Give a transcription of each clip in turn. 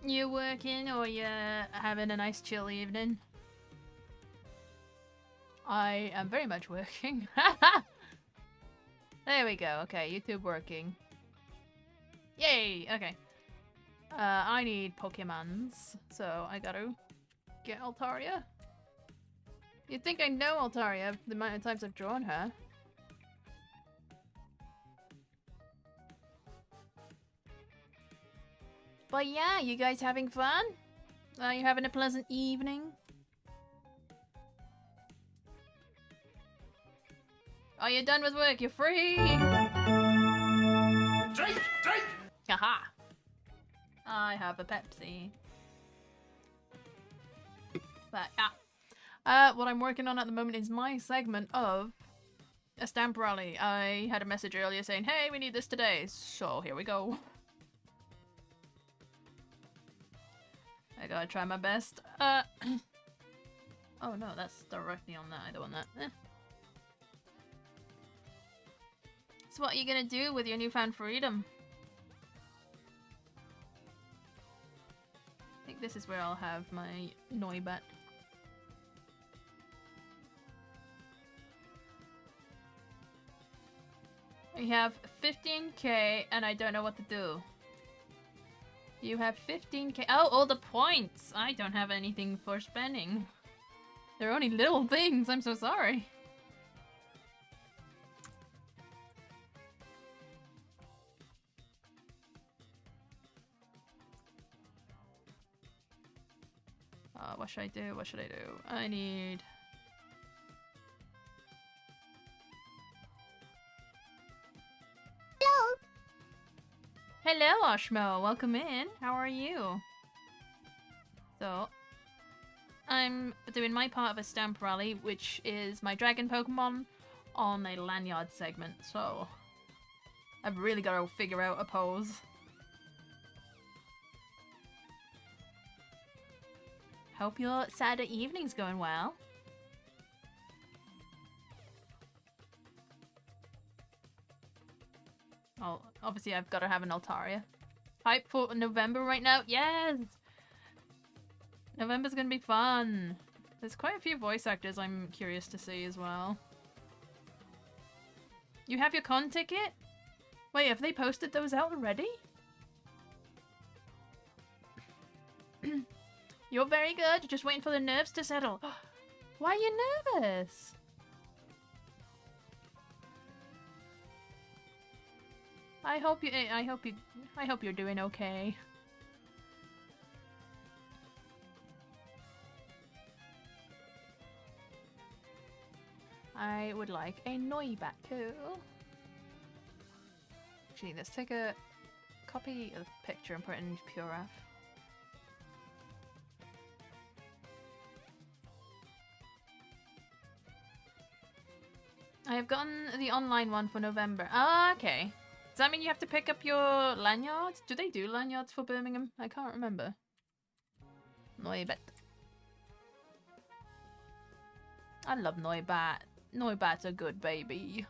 You working or you having a nice chill evening? I am very much working. There we go. Okay, YouTube working. Yay! Okay. I need Pokemons, so I gotta get Altaria. You'd think I know Altaria, the amount of times I've drawn her. But yeah, you guys having fun? Are you having a pleasant evening? Are you done with work? You're free! Drink! Drink! Haha! I have a Pepsi. But yeah. What I'm working on at the moment is my segment of a stamp rally. I had a message earlier saying, hey, we need this today. So here we go. I gotta try my best. Oh no, that's directly on that. I don't want that. So what are you gonna do with your newfound freedom? I think this is where I'll have my Noibat. We have 15k and I don't know what to do. You have 15k. Oh, all the points! I don't have anything for spending. They're only little things, I'm so sorry. What should I do? What should I do? I need... Hello! Hello, Oshmo! Welcome in! How are you? So, I'm doing my part of a stamp rally, which is my dragon Pokemon on a lanyard segment, so... I've really got to figure out a pose. Hope your Saturday evening's going well. Oh, obviously I've got to have an Altaria. Hype for November right now? Yes! November's gonna be fun. There's quite a few voice actors I'm curious to see as well. You have your con ticket? Wait, have they posted those out already? You're very good. Just waiting for the nerves to settle. Why are you nervous? I hope you're doing okay. I would like a Noibat too. Actually, let's take a copy of the picture and put it in Puraf. I have gotten the online one for November. Ah, okay. Does that mean you have to pick up your lanyards? Do they do lanyards for Birmingham? I can't remember. Noibat. I love Noibat. Noibat's a good baby.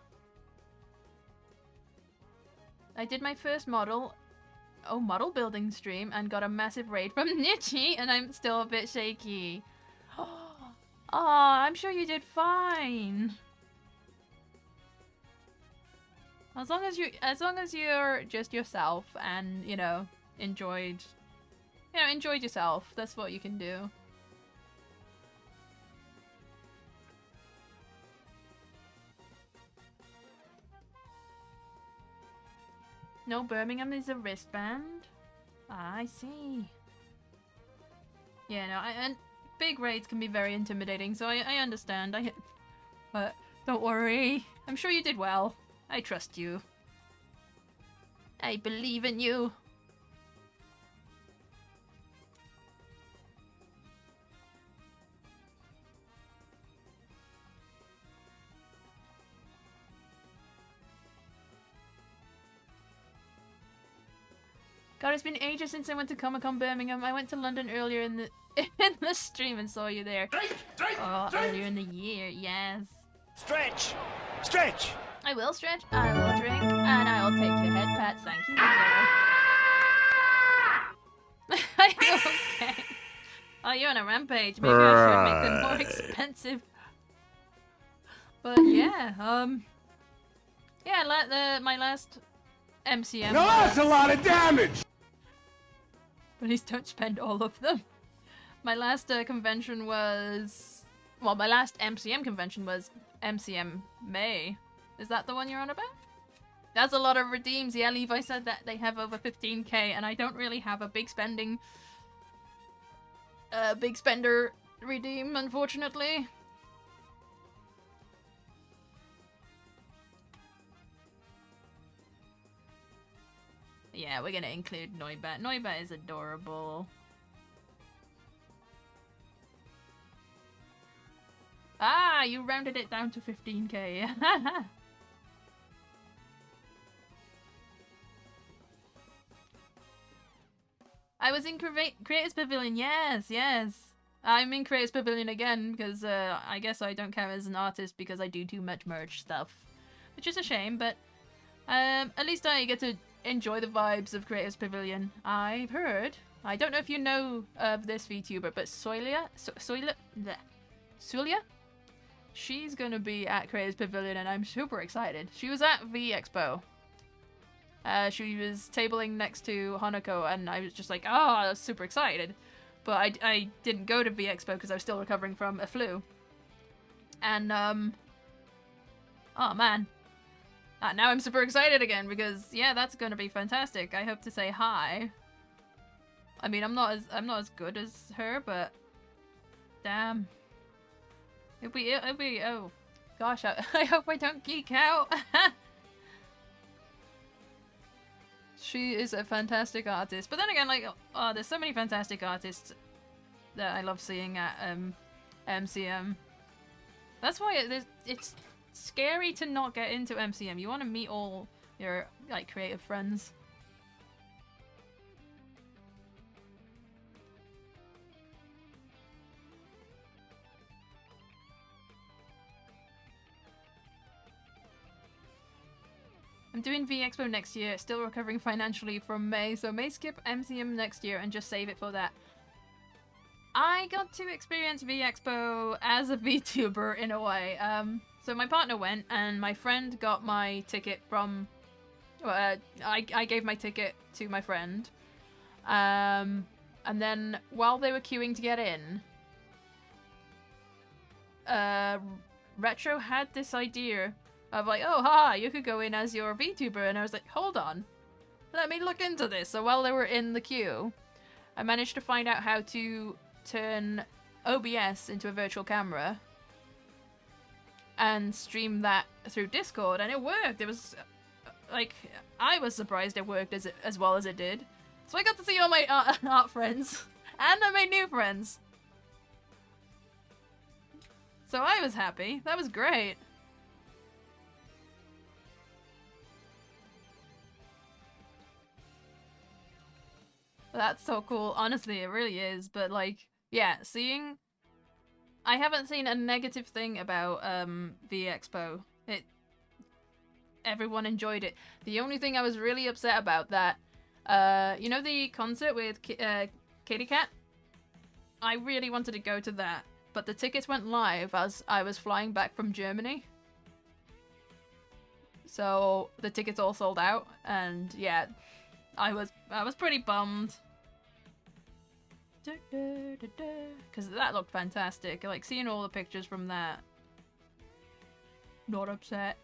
I did my first model building stream and got a massive raid from Nichi and I'm still a bit shaky. Oh, I'm sure you did fine. As long as you're just yourself and, you know, enjoyed yourself, that's what you can do. No, Birmingham is a wristband. Ah, I see. Yeah, no, and big raids can be very intimidating, so I understand. But don't worry. I'm sure you did well. I trust you. I believe in you. God, it's been ages since I went to Comic-Con Birmingham. I went to London earlier in the stream and saw you there. Earlier in the year, yes. Stretch! Stretch! I will stretch, I will drink, and I will take your head pats. Thank you. I you're on a rampage. Maybe I should make them more expensive. But yeah, yeah, my last MCM. Now that's a lot of damage! Please don't spend all of them. My last convention was... Well, my last MCM convention was MCM May. Is that the one you're on about? That's a lot of redeems. Yeah, Levi said that they have over 15k, and I don't really have a big spender redeem, unfortunately. Yeah, we're gonna include Noibat. Noibat is adorable. Ah, you rounded it down to 15k. I was in Creators Pavilion, yes. I'm in Creators Pavilion again because I guess I don't count as an artist because I do too much merch stuff. Which is a shame, but at least I get to enjoy the vibes of Creators Pavilion. I've heard, I don't know if you know of this VTuber, but Sulia? She's gonna be at Creators Pavilion and I'm super excited. She was at V-Expo. She was tabling next to Hanako and I was just like, oh, I was super excited. But I didn't go to V-Expo because I was still recovering from a flu. And, oh man. Now I'm super excited again because, yeah, that's gonna be fantastic. I hope to say hi. I mean, I'm not as good as her, but damn. It'll be, oh gosh, I hope I don't geek out. She is a fantastic artist. But then again, like, oh, there's so many fantastic artists that I love seeing at MCM. That's why it's scary to not get into MCM. You want to meet all your, like, creative friends. I'm doing V-Expo next year, still recovering financially from May, so may skip MCM next year and just save it for that. I got to experience V-Expo as a VTuber in a way. So my partner went and my friend got my ticket from... I gave my ticket to my friend. And then while they were queuing to get in, Retro had this idea of like, oh, ha, you could go in as your VTuber. And I was like, hold on, let me look into this. So while they were in the queue, I managed to find out how to turn OBS into a virtual camera and stream that through Discord, and it worked. It was, like, I was surprised it worked as well as it did. So I got to see all my art friends, and I made new friends. So I was happy. That was great. That's so cool. Honestly, it really is. But, like, yeah, seeing... I haven't seen a negative thing about V-Expo. Everyone enjoyed it. The only thing I was really upset about that, you know the concert with Kitty Cat? I really wanted to go to that, but the tickets went live as I was flying back from Germany. So the tickets all sold out, and yeah, I was pretty bummed. Because that looked fantastic. Like, seeing all the pictures from that. Not upset.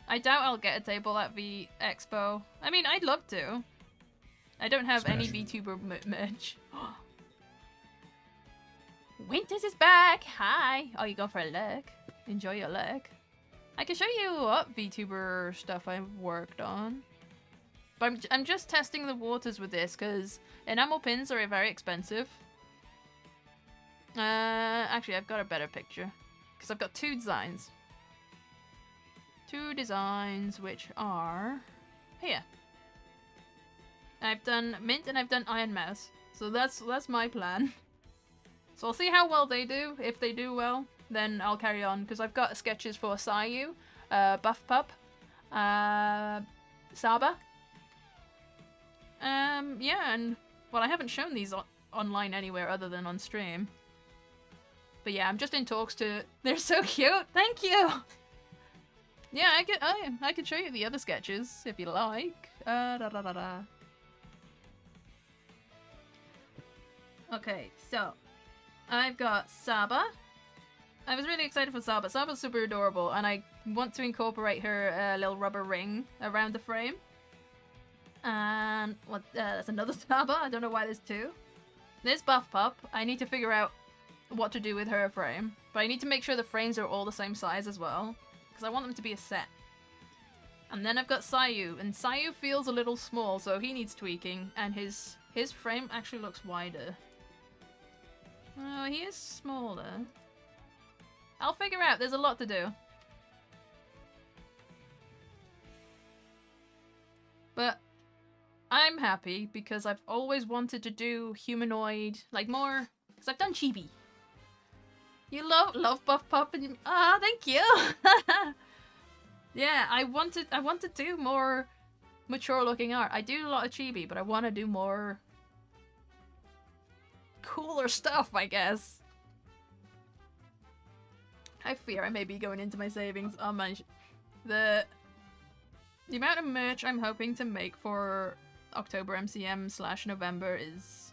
I doubt I'll get a table at V-Expo. I mean, I'd love to. I don't have any VTuber merch. Winters is back! Hi! Oh, you go for a look? Enjoy your look. I can show you what VTuber stuff I've worked on. But I'm just testing the waters with this because enamel pins are very expensive. Actually, I've got a better picture because I've got two designs. Two designs which are here. I've done Mint and I've done Iron Mouse. So that's my plan. So I'll see how well they do. If they do well, then I'll carry on because I've got sketches for Sayu, Buff Pup, Saba. Yeah, and well, I haven't shown these online anywhere other than on stream. But yeah, I'm just in talks to... They're so cute! Thank you! Yeah, I could show you the other sketches, if you like. Okay, so... I've got Saba. I was really excited for Saba. Saba's super adorable, and I want to incorporate her little rubber ring around the frame. And... what? That's another Saba? I don't know why there's two. This Buff Pup, I need to figure out what to do with her frame. But I need to make sure the frames are all the same size as well. Because I want them to be a set. And then I've got Sayu, and Sayu feels a little small, so he needs tweaking, and his frame actually looks wider. Oh, he is smaller. I'll figure out, there's a lot to do. But I'm happy because I've always wanted to do humanoid, like more, because I've done chibi. You love Buff Pup and thank you! Yeah, I want to do more mature looking art. I do a lot of chibi, but I want to do more cooler stuff, I guess. I fear I may be going into my savings on my... The amount of merch I'm hoping to make for October MCM/November is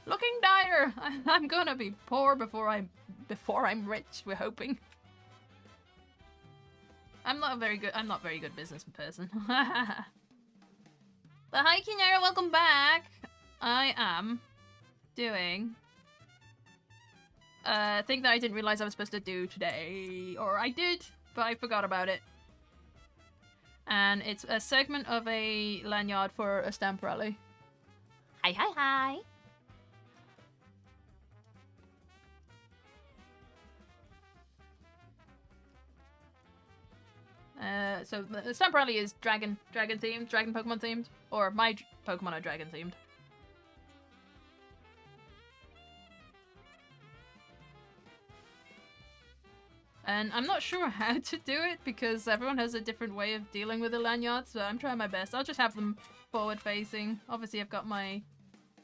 looking dire. I'm gonna be poor before I'm rich, we're hoping. I'm not very good business person. But hi Kinera, welcome back. I am doing a thing that I didn't realize I was supposed to do today. Or I did, but I forgot about it. And it's a segment of a lanyard for a stamp rally. Hi. So the stamp rally is dragon themed, dragon Pokemon themed, or my Pokemon are dragon themed. And I'm not sure how to do it because everyone has a different way of dealing with the lanyards, so I'm trying my best. I'll just have them forward facing. Obviously I've got my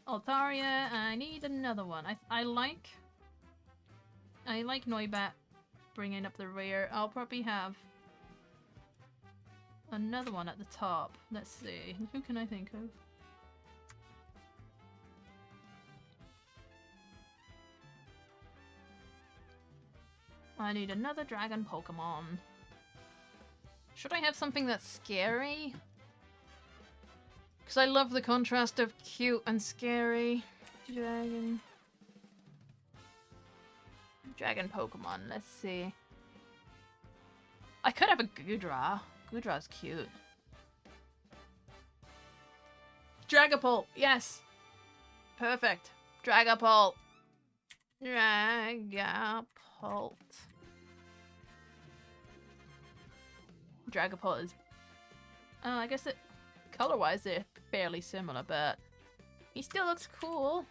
Altaria, I need another one. I like Noibat bringing up the rear. I'll probably have another one at the top. Let's see. Who can I think of? I need another dragon Pokemon. Should I have something that's scary? Because I love the contrast of cute and scary. Dragon Pokemon, let's see. I could have a Goodra. Goodra's cute. Dragapult, yes! Perfect. Dragapult. Dragapult is... Oh, I guess it... Color-wise, they're fairly similar, but... He still looks cool.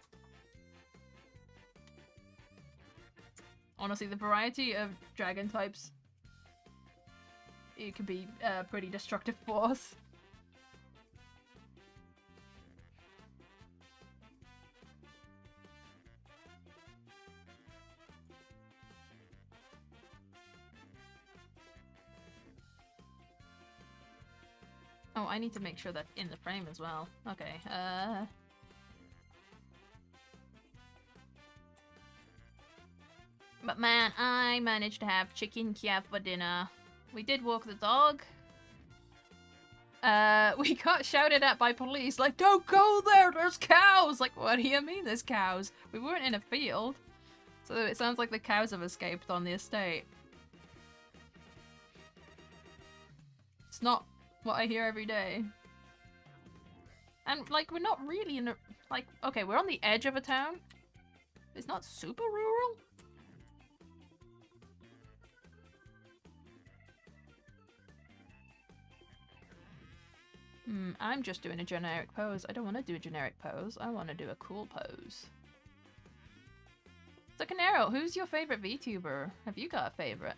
Honestly, the variety of dragon types... It could be a pretty destructive force. Oh, I need to make sure that's in the frame as well. Okay, But man, I managed to have chicken Kiev for dinner. We did walk the dog. We got shouted at by police, like, don't go there, there's cows! Like, what do you mean there's cows? We weren't in a field. So it sounds like the cows have escaped on the estate. It's not what I hear every day. And, like, we're not really in a... Like, okay, we're on the edge of a town. It's not super rural. I'm just doing a generic pose. I don't want to do a generic pose. I want to do a cool pose. So, Canero, who's your favorite VTuber? Have you got a favorite?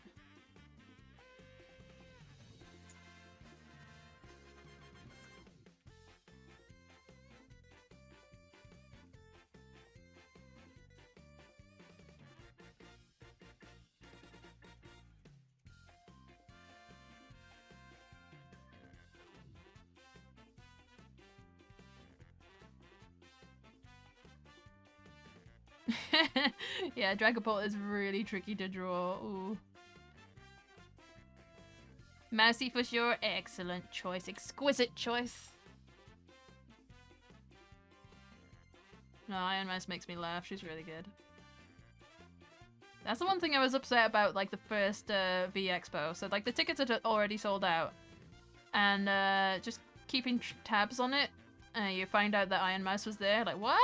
Yeah, Dragapult is really tricky to draw. Ooh. Mousy for sure. Excellent choice. Exquisite choice. No, Iron Mouse makes me laugh. She's really good. That's the one thing I was upset about, like, the first V Expo. So, like, the tickets had already sold out. And just keeping tabs on it, you find out that Iron Mouse was there. Like, wow!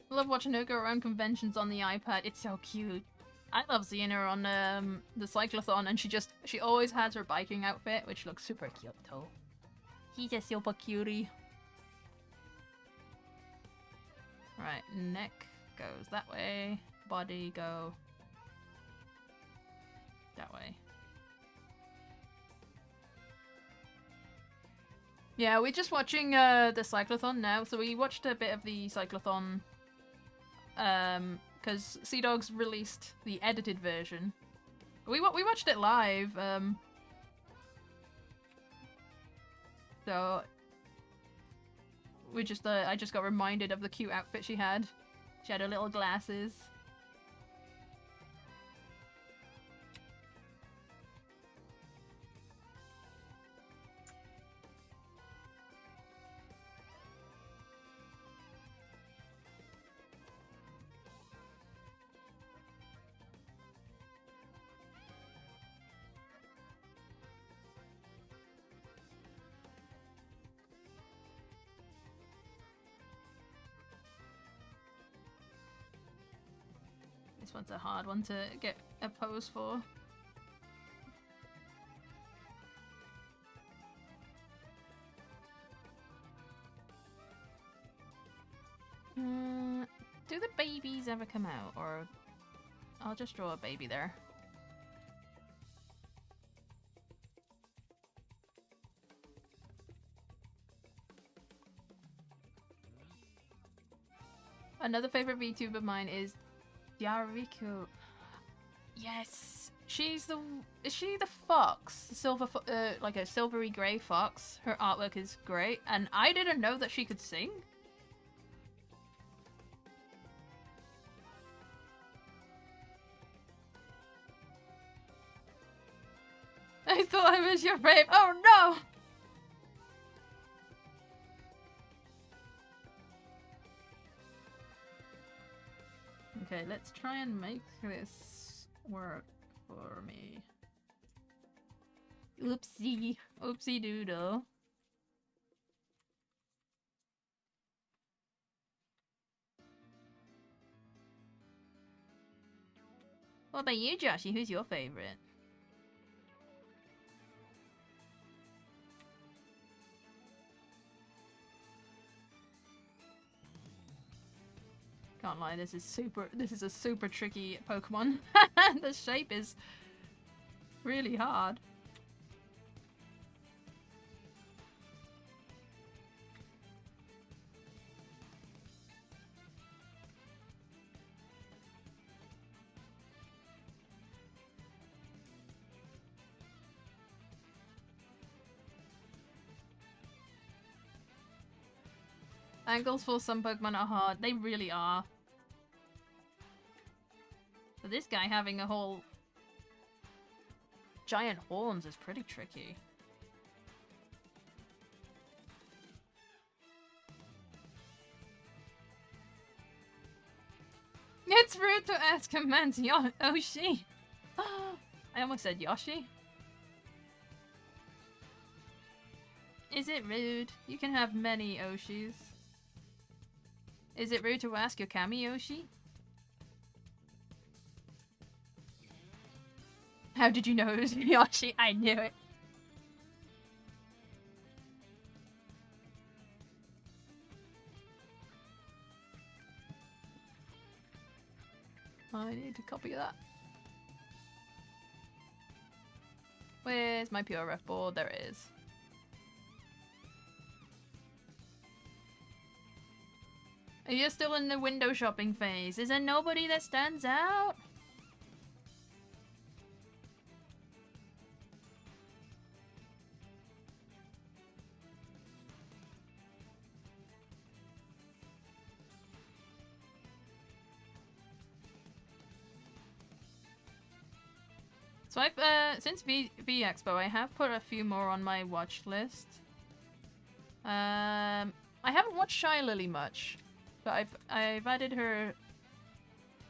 I love watching her go around conventions on the iPad. It's so cute. I love seeing her on the cyclothon, and she always has her biking outfit, which looks super cute too. He's a super cutie. Right, neck goes that way. Body go that way. Yeah, we're just watching the cyclothon now. So we watched a bit of the cyclothon because Sea Dogs released the edited version. We watched it live. So we just I just got reminded of the cute outfit she had. She had her little glasses. This one's a hard one to get a pose for. Do the babies ever come out? Or I'll just draw a baby there. Another favorite VTuber of mine is Yariku. Yes, is she the fox? Silver, like a silvery grey fox. Her artwork is great, and I didn't know that she could sing. I thought I was your fave. Oh no! Okay, let's try and make this work for me. Oopsie. Oopsie doodle. What about you, Joshy? Who's your favorite? Can't lie, this is a super tricky Pokemon. The shape is really hard. Angles for some Pokemon are hard. They really are. But this guy having a whole giant horns is pretty tricky. It's rude to ask a man's Yoshi. I almost said Yoshi. Is it rude? You can have many Oshis. Is it rude to ask your Kami Yoshi? How did you know it was Yoshi? I knew it. I need to copy that. Where's my PRF board? There it is. Are you still in the window shopping phase? Is there nobody that stands out? So I've, since V Expo, I have put a few more on my watch list. I haven't watched Shy Lily much, but I've added her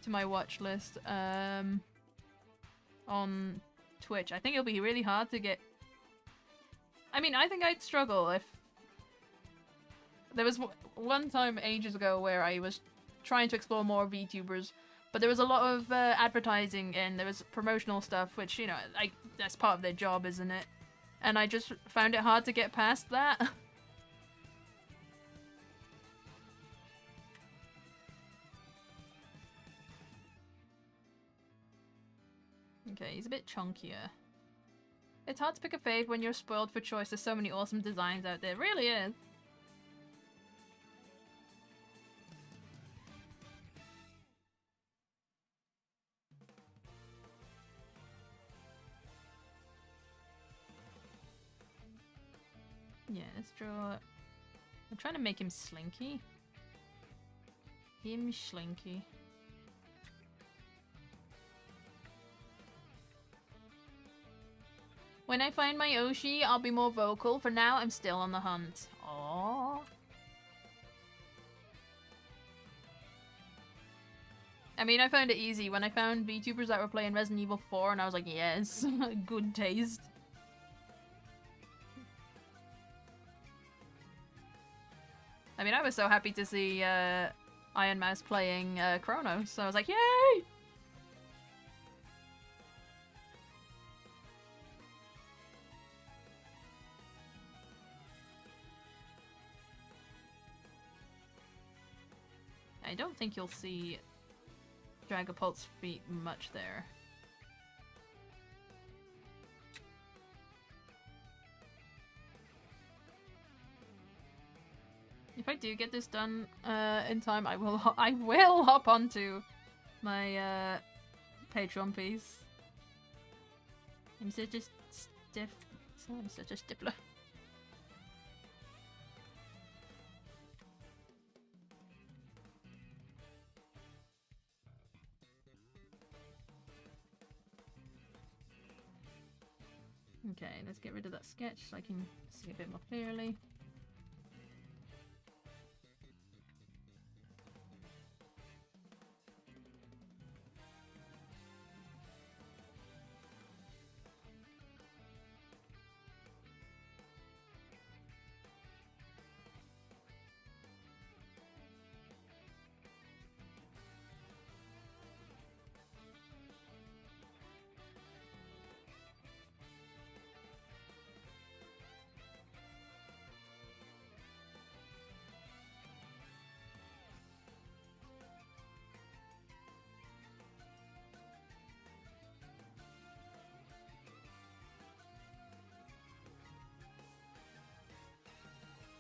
to my watch list, on Twitch. I think it'll be really hard to get... I mean, I think I'd struggle if... There was one time ages ago where I was trying to explore more VTubers, but there was a lot of advertising and there was promotional stuff, which, you know, that's part of their job, isn't it? And I just found it hard to get past that. Okay, he's a bit chunkier. It's hard to pick a fave when you're spoiled for choice. There's so many awesome designs out there. It really is. Yeah, let's draw... I'm trying to make him slinky. Him slinky. When I find my Oshi, I'll be more vocal. For now, I'm still on the hunt. Aww. I mean, I found it easy when I found VTubers that were playing Resident Evil 4, and I was like, yes, good taste. I mean, I was so happy to see Iron Mouse playing Chronos, so I was like, yay! I don't think you'll see Dragapult's feet much there. If I do get this done in time, I will hop onto my Patreon piece. I'm such a I'm such a stippler. Okay, let's get rid of that sketch so I can see a bit more clearly.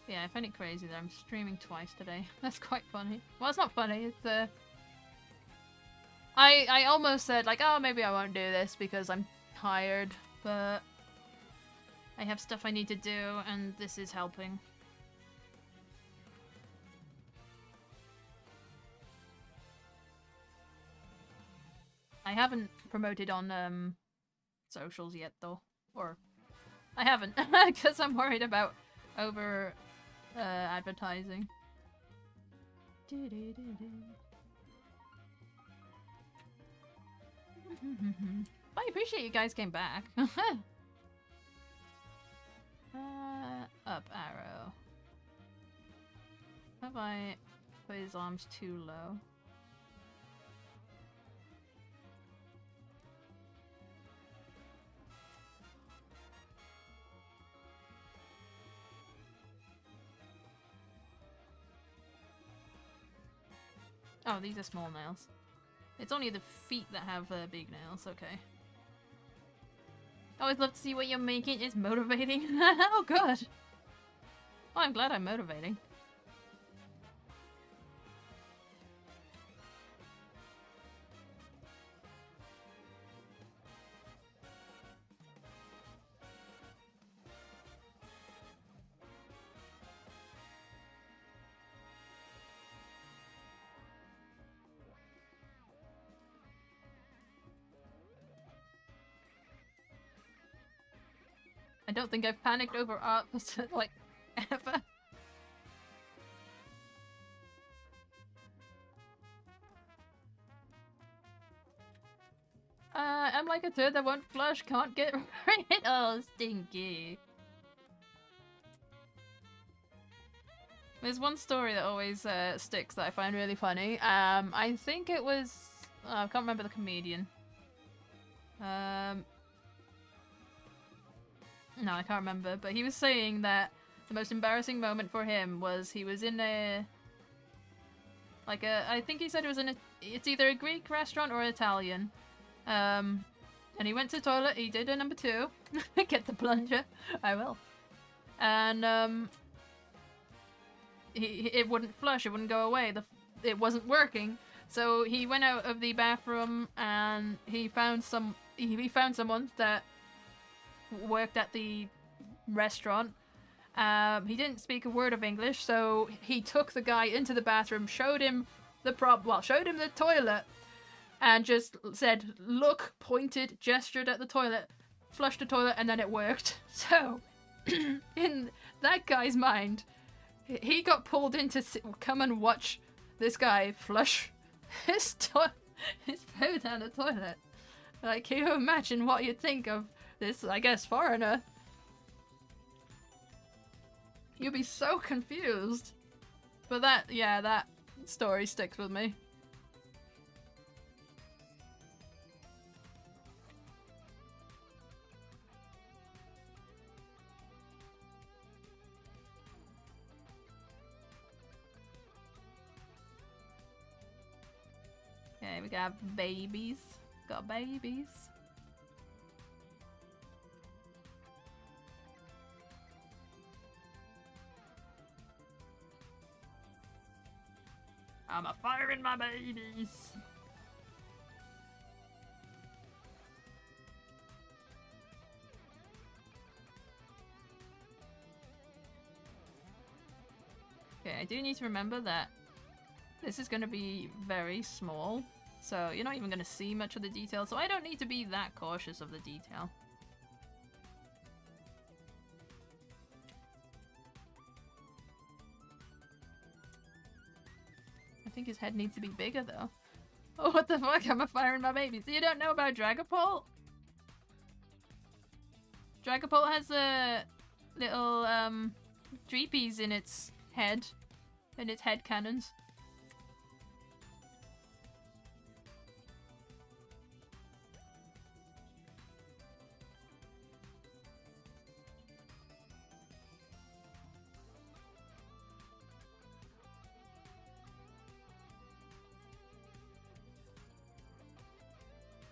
Yeah, I find it crazy that I'm streaming twice today. That's quite funny. Well, it's not funny, it's I almost said, like, oh, maybe I won't do this because I'm tired, but I have stuff I need to do, and this is helping. I haven't promoted on socials yet, though. Or, I haven't, because I'm worried about over... advertising. I appreciate you guys came back. Up arrow. Have I put his arms too low? Oh, these are small nails. It's only the feet that have big nails, okay. I always love to see what you're making. It's motivating. Oh, good. Well, I'm glad I'm motivating. I don't think I've panicked over art like ever. I'm like a turd that won't flush, can't get rid. Oh, stinky. There's one story that always sticks that I find really funny. I think it was... Oh, I can't remember the comedian. No, I can't remember, but he was saying that the most embarrassing moment for him was he was in a... Like a... I think he said it was in a... It's either a Greek restaurant or Italian. And he went to the toilet, he did a number 2. Get the plunger. I will. And, it wouldn't flush, it wouldn't go away. It wasn't working. So he went out of the bathroom and he found someone that worked at the restaurant. He didn't speak a word of English, so he took the guy into the bathroom, showed him the toilet, and just said, look, pointed, gestured at the toilet, flushed the toilet, and then it worked. So, in that guy's mind, he got pulled in to come and watch this guy flush his food down the toilet. Like, can you imagine what you'd think of this, I guess, foreigner? You'd be so confused. But that story sticks with me. Okay, we got babies. Got babies. I'm a firing my babies. Okay, I do need to remember that this is going to be very small, so you're not even going to see much of the detail, so I don't need to be that cautious of the detail. I think his head needs to be bigger, though. Oh, what the fuck? I'm a firing my babies. You don't know about Dragapult? Dragapult has a little, dreepies in its head. In its head cannons.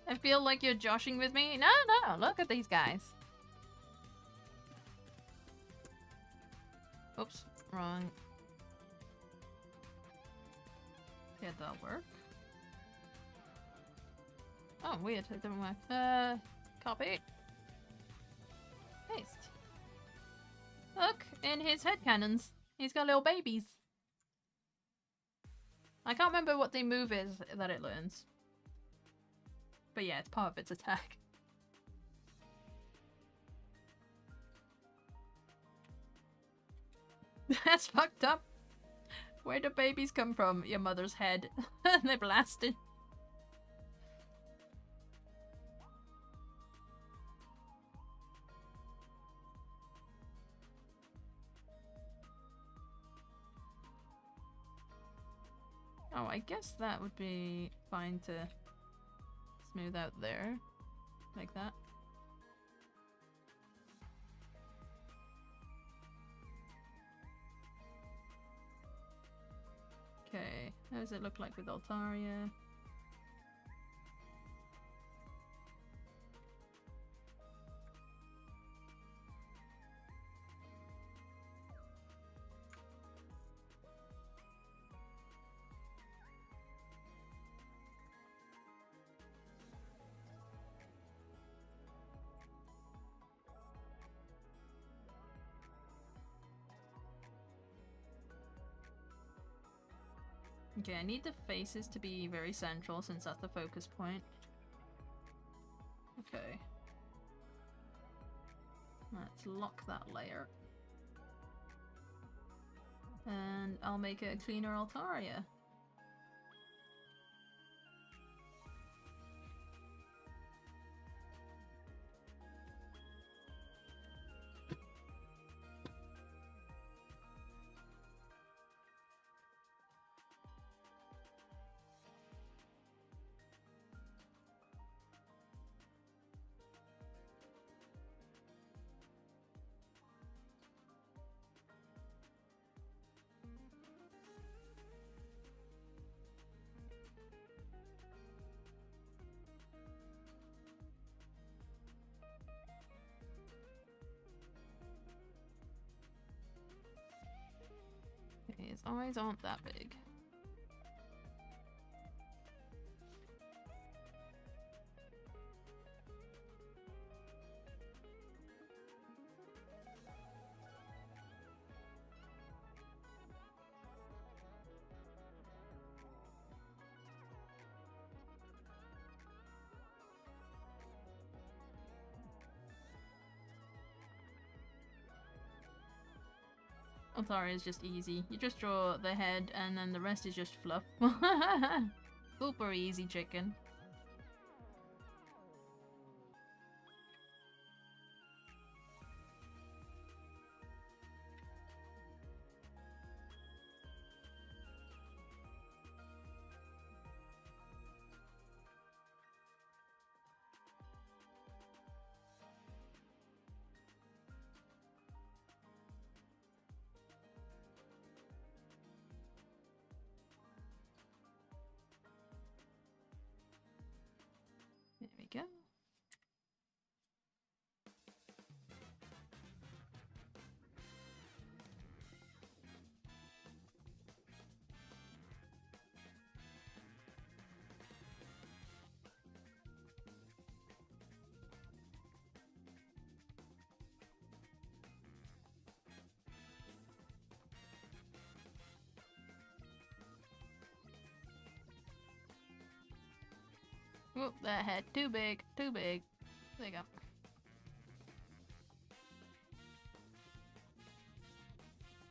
I feel like you're joshing with me. No, no, look at these guys. Oops, wrong. Did that work? Oh, weird. It didn't work. Copy. Paste. Look, in his head cannons, he's got little babies. I can't remember what the move is that it learns. But yeah, it's part of its attack. That's fucked up. Where do babies come from? Your mother's head. They're blasted. Oh, I guess that would be fine to smooth out there. Like that. Okay, how does it look like with Altaria? Okay, I need the faces to be very central since that's the focus point. Okay. Let's lock that layer. And I'll make it a cleaner Altaria. Okay, his eyes aren't that big. Altaria is just easy. You just draw the head and then the rest is just fluff. Super easy chicken. There we go. Whoop, that head. Too big. Too big. There you go.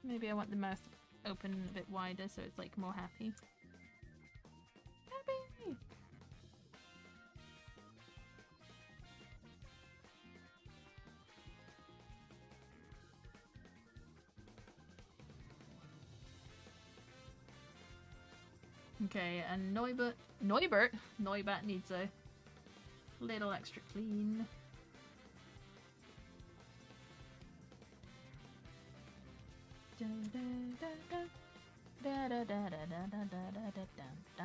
Maybe I want the mouth open a bit wider so it's like more happy. Happy! Okay, and Neubert needs a little extra clean. Da da da da da da da da da da da da da da.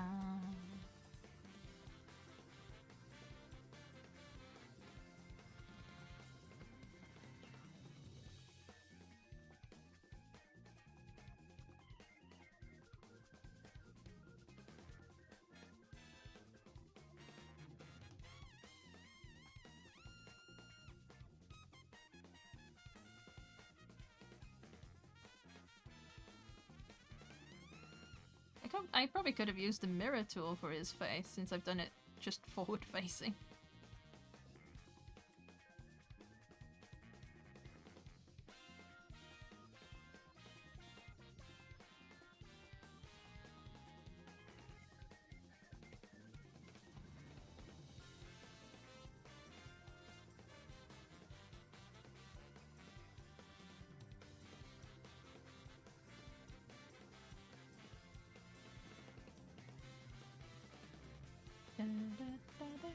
I probably could have used the mirror tool for his face since I've done it just forward facing. Da, da, da, da.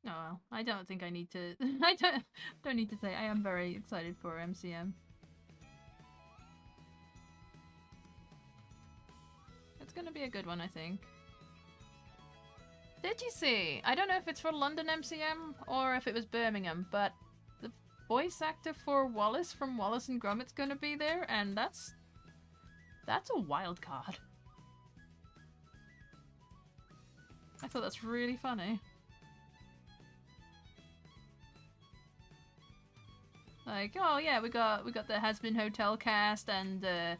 Oh well, I don't think I need to. I don't need to say I am very excited for MCM. It's gonna be a good one, I think. Did you see? I don't know if it's for London MCM or if it was Birmingham, but the voice actor for Wallace from Wallace and Gromit's gonna be there, and that's That's a wild card. I thought that's really funny. Like, oh yeah, we got the Has-Been Hotel cast and the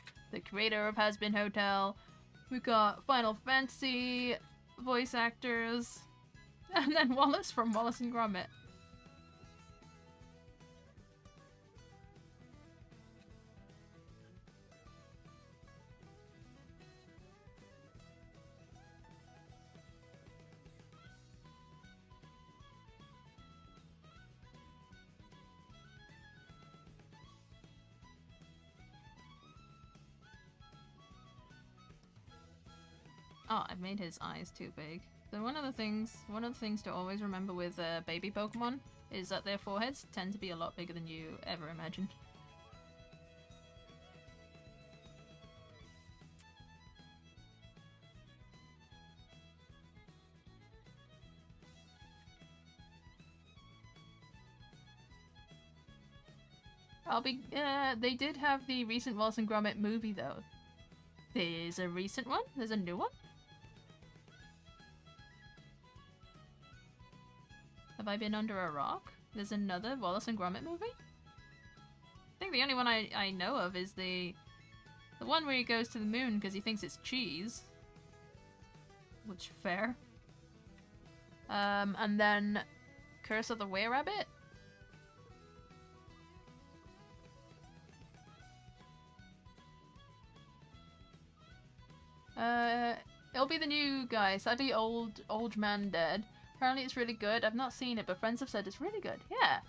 creator of Has-Been Hotel. We got Final Fantasy voice actors, and then Wallace from Wallace and Gromit. Oh, I've made his eyes too big. So one of the things to always remember with baby Pokemon is that their foreheads tend to be a lot bigger than you ever imagined. They did have the recent Wallace and Gromit movie though. There's a recent one? There's a new one? Have I been under a rock? There's another Wallace and Gromit movie? I think the only one I know of is the one where he goes to the moon because he thinks it's cheese. Which, fair. And then Curse of the Were-Rabbit? It'll be the new guy. Sadly, old man dead. Apparently it's really good. I've not seen it, but friends have said it's really good. Yeah.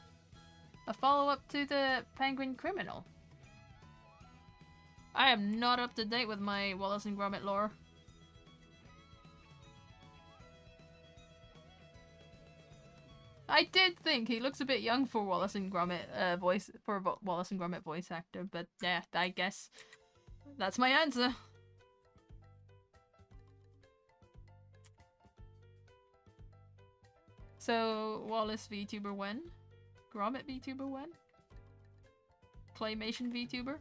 A follow-up to the Penguin Criminal. I am not up to date with my Wallace and Gromit lore. I did think he looks a bit young for Wallace and Gromit Wallace and Gromit voice actor, but yeah, I guess that's my answer. So, Wallace VTuber when? Gromit VTuber when? Claymation VTuber?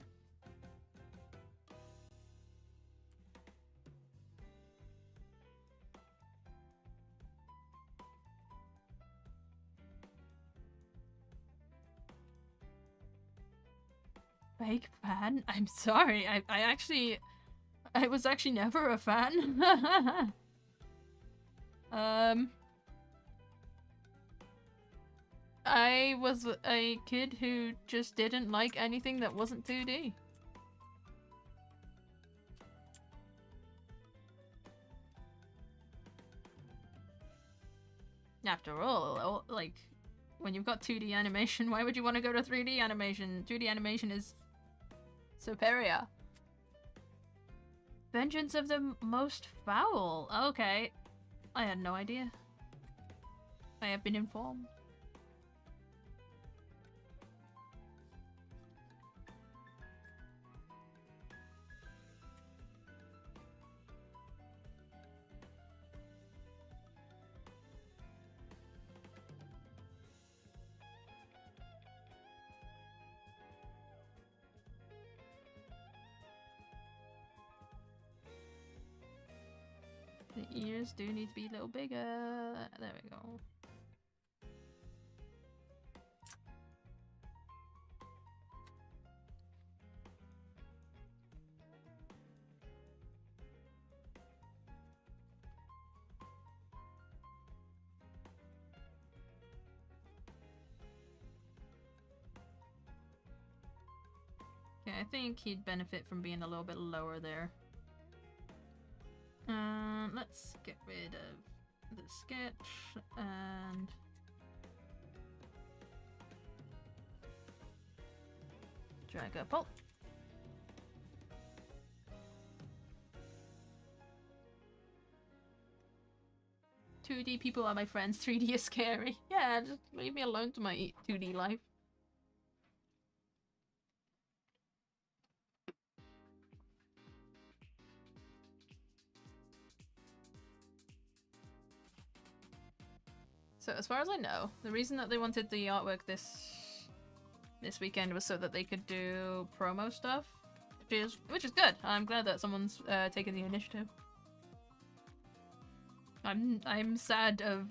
Fake fan? I'm sorry, I was actually never a fan. I was a kid who just didn't like anything that wasn't 2D. After all, like, when you've got 2D animation, why would you want to go to 3D animation? 2D animation is superior. Vengeance of the Most Foul. Okay. I had no idea. I have been informed. The ears do need to be a little bigger. There we go. Okay, I think he'd benefit from being a little bit lower there. Let's get rid of the sketch and drag up. Oh. "2D people are my friends, 3D is scary." Yeah, just leave me alone to my 2D life. So as far as I know, the reason that they wanted the artwork this weekend was so that they could do promo stuff. is good. I'm glad that someone's taken the initiative. I'm sad of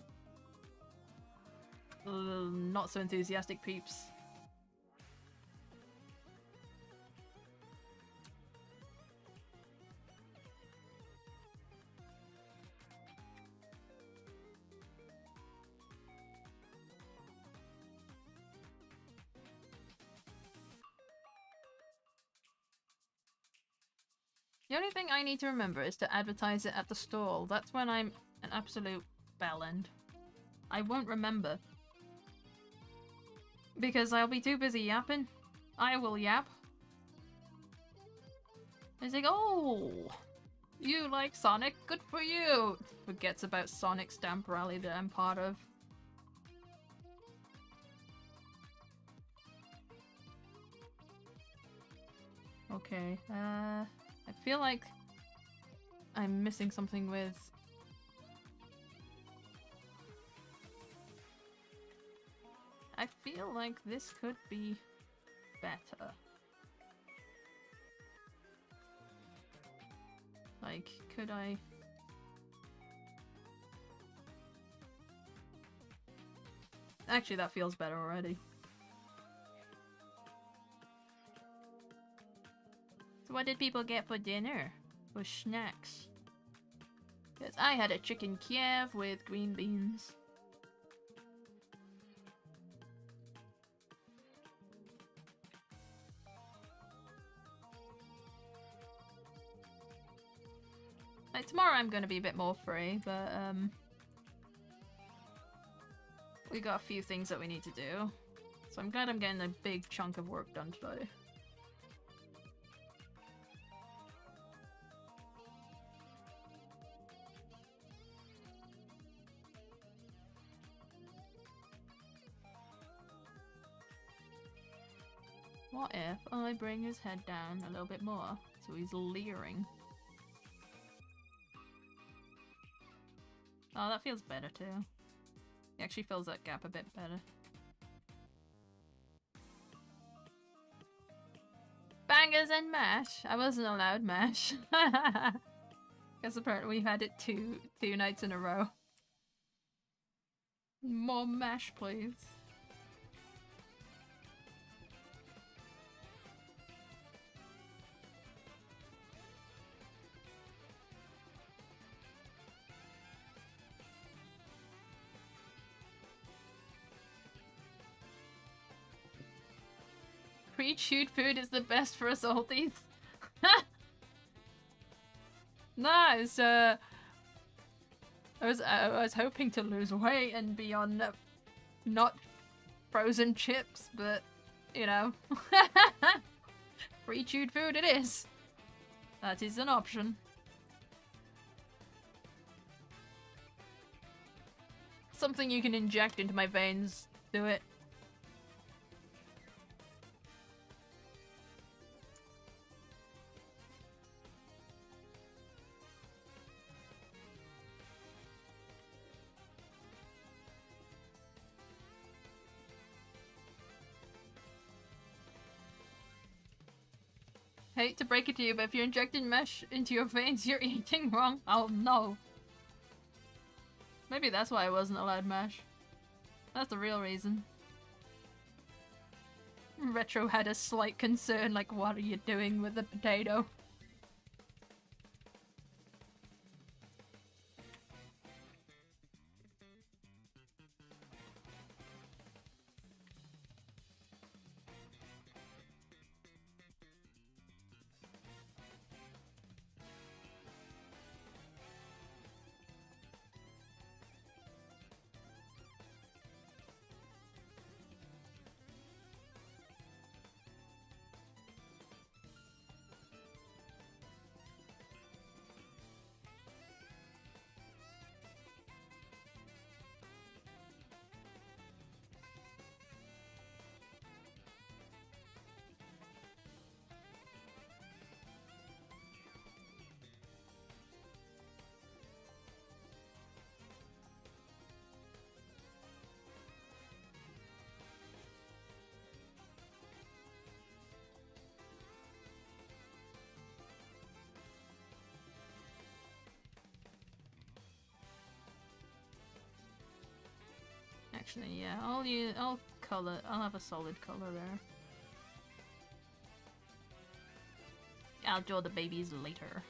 not so enthusiastic peeps. The only thing I need to remember is to advertise it at the stall. That's when I'm an absolute bellend. I won't remember. Because I'll be too busy yapping. I will yap. It's like, oh, you like Sonic? Good for you! Forgets about Sonic Stamp Rally that I'm part of. Okay, I feel like I'm missing something with... I feel like this could be better. Like, could I... Actually, that feels better already. So what did people get for dinner? For snacks? Because I had a chicken Kiev with green beans. Like, tomorrow I'm gonna be a bit more free, but we got a few things that we need to do. So I'm glad I'm getting a big chunk of work done today. What if I bring his head down a little bit more so he's leering? Oh, that feels better too. He actually fills that gap a bit better. Bangers and mash! I wasn't allowed mash. Guess apparently we've had it two nights in a row. More mash, please. Pre-chewed food is the best for us oldies. Nice. I was hoping to lose weight and be on not frozen chips, but you know, pre-chewed food it is. That is an option. Something you can inject into my veins. Do it. Hate to break it to you, but if you're injecting mesh into your veins, you're eating wrong. Oh no. Maybe that's why I wasn't allowed mesh. That's the real reason. Retro had a slight concern, like, what are you doing with the potato? Actually, yeah, I'll color. I'll have a solid color there. I'll draw the babies later.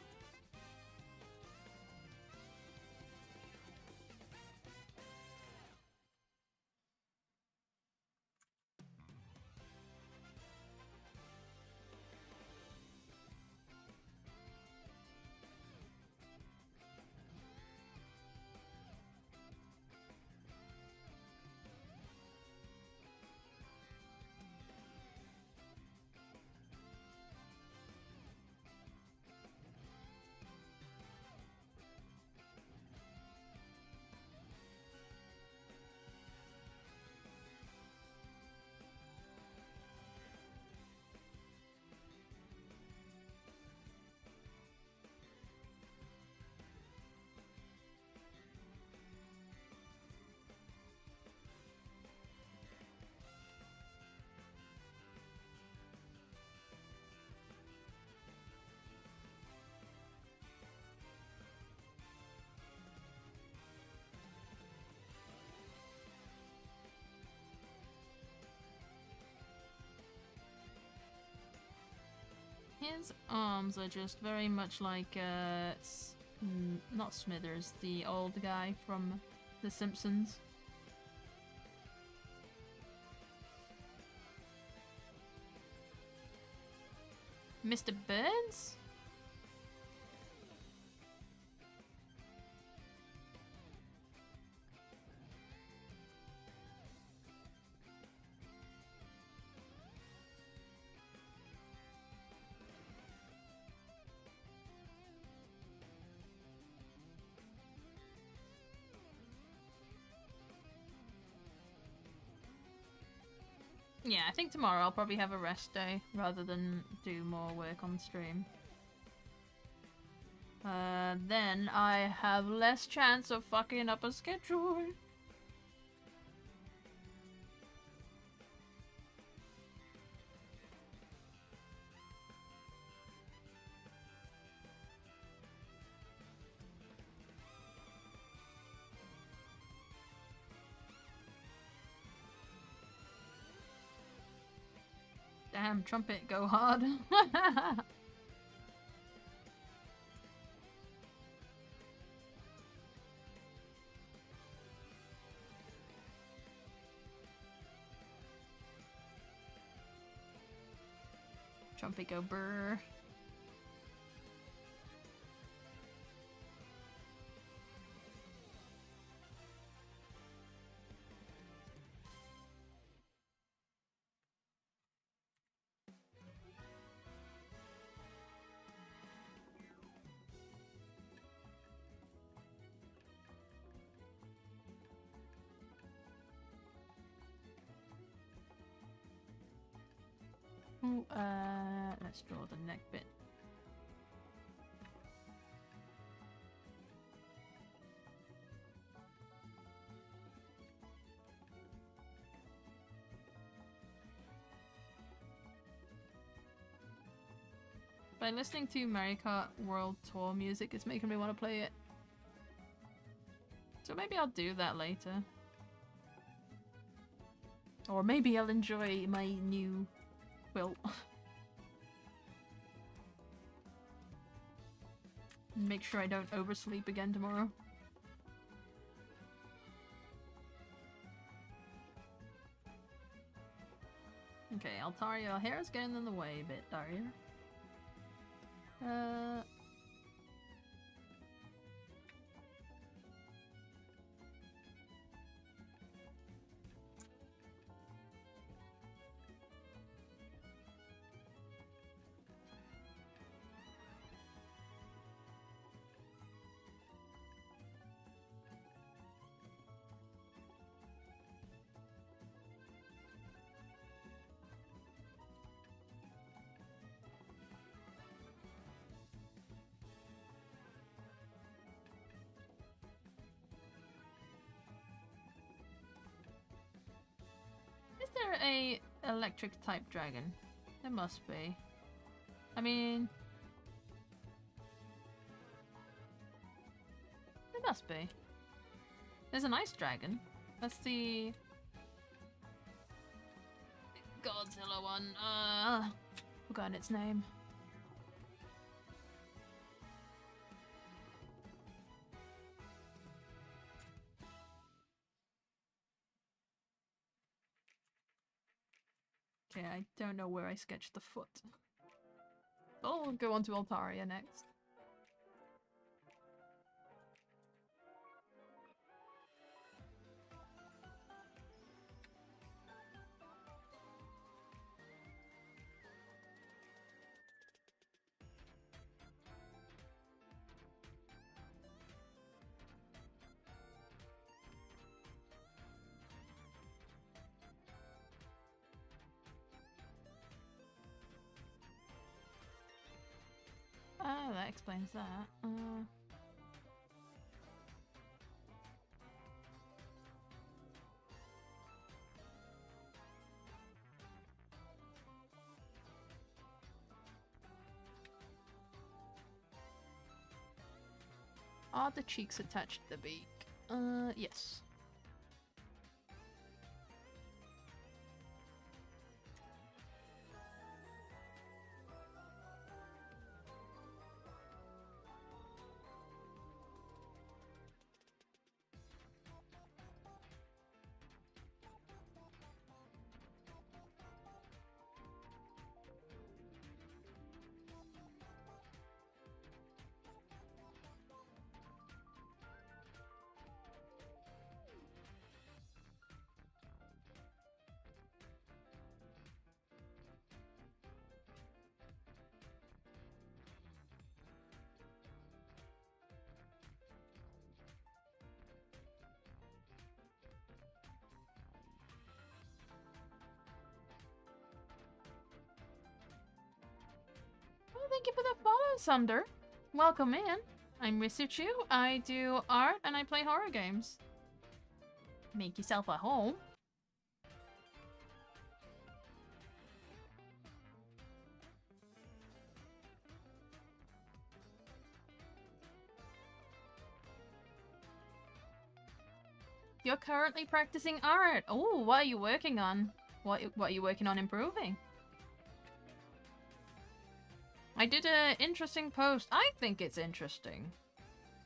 His arms are just very much like, not Smithers, the old guy from The Simpsons. Mr. Burns? Yeah, I think tomorrow I'll probably have a rest day rather than do more work on stream. Then I have less chance of fucking up a schedule. Damn, trumpet, go hard. Trumpet, go brr. Ooh, let's draw the neck bit. By listening to Mario Kart World Tour music, it's making me want to play it. So maybe I'll do that later. Or maybe I'll enjoy my new quilt. Make sure I don't oversleep again tomorrow. Okay, Altaria, your hair is getting in the way a bit, Daria. Is there a electric type dragon? There must be. I mean, there must be. There's an ice dragon. That's the Godzilla one. Forgotten its name. Okay, I don't know where I sketched the foot. I'll go on to Altaria next. Oh, that explains that. Are the cheeks attached to the beak? Yes. Well, thank you for the follow, Sunder. Welcome in. I'm Risuchu. I do art and I play horror games. Make yourself at home. You're currently practicing art. Oh, what are you working on? What are you working on improving? I did an interesting post. I think it's interesting.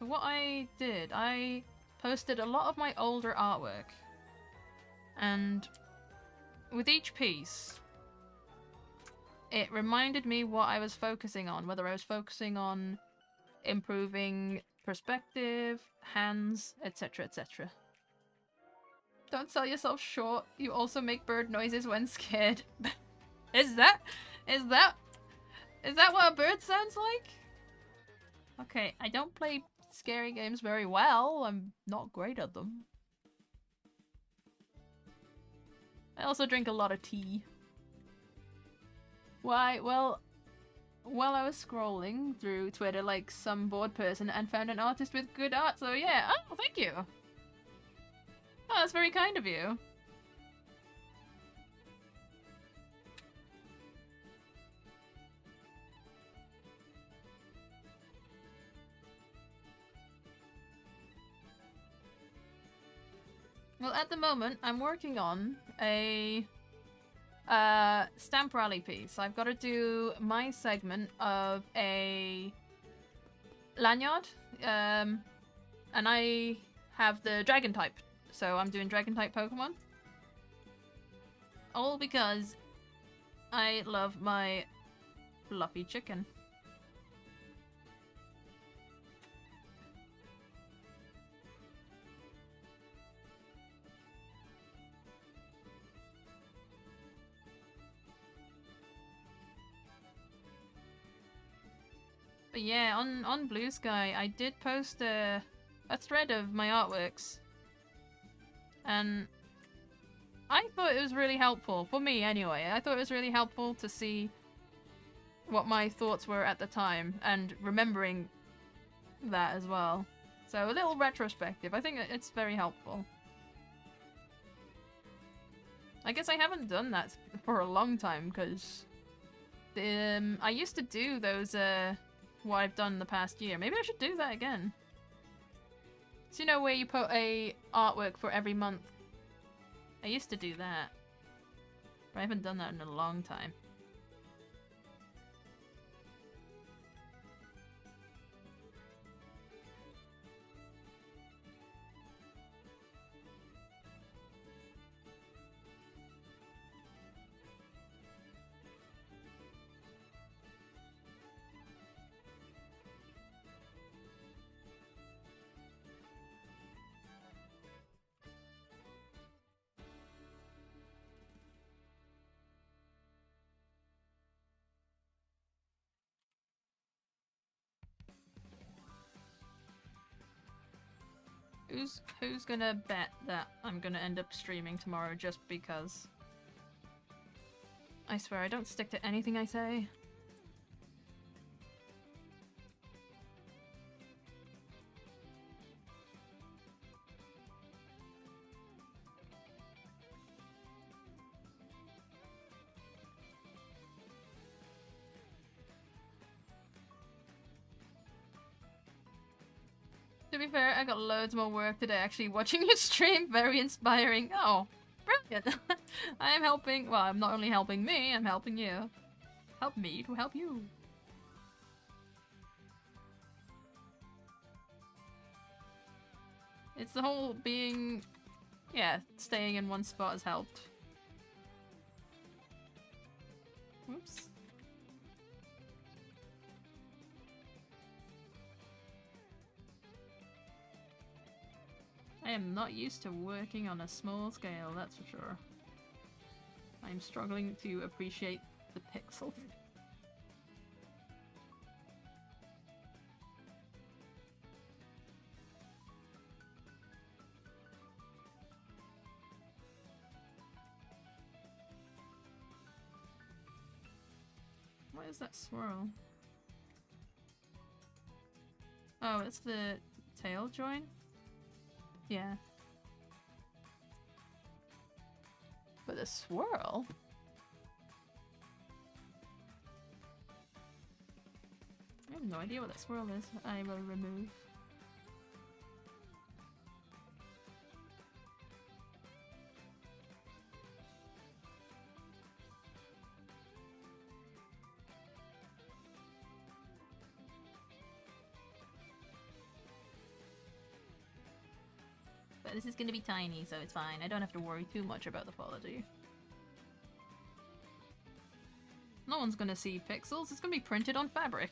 What I did, I posted a lot of my older artwork. And with each piece, it reminded me what I was focusing on. Whether I was focusing on improving perspective, hands, etc, etc. Don't sell yourself short. You also make bird noises when scared. Is that what a bird sounds like? Okay, I don't play scary games very well. I'm not great at them. I also drink a lot of tea. Why? Well, while I was scrolling through Twitter like some bored person and found an artist with good art, so yeah. Oh, thank you. Oh, that's very kind of you. Well, at the moment, I'm working on a stamp rally piece. I've got to do my segment of a lanyard, and I have the dragon type, so I'm doing dragon type Pokemon. All because I love my fluffy chicken. But yeah, on Blue Sky, I did post a thread of my artworks. And I thought it was really helpful, for me anyway. I thought it was really helpful to see what my thoughts were at the time, and remembering that as well. So a little retrospective. I think it's very helpful. I guess I haven't done that for a long time, because I used to do those, what I've done the past year. Maybe I should do that again. So you know where you put a artwork for every month? I used to do that. But I haven't done that in a long time. Who's gonna bet that I'm gonna end up streaming tomorrow just because? I swear I don't stick to anything I say. To be fair, I got loads more work today actually watching your stream. Very inspiring. Oh, brilliant. I am helping. Well, I'm not only helping me, I'm helping you. Help me to help you. It's the whole being... Yeah, staying in one spot has helped. Oops. I am not used to working on a small scale, that's for sure. I'm struggling to appreciate the pixel. What is that swirl? Oh, it's the tail joint? Yeah. But a swirl? I have no idea what that swirl is. I will remove. But this is gonna be tiny, so it's fine. I don't have to worry too much about the quality. No one's gonna see pixels. It's gonna be printed on fabric.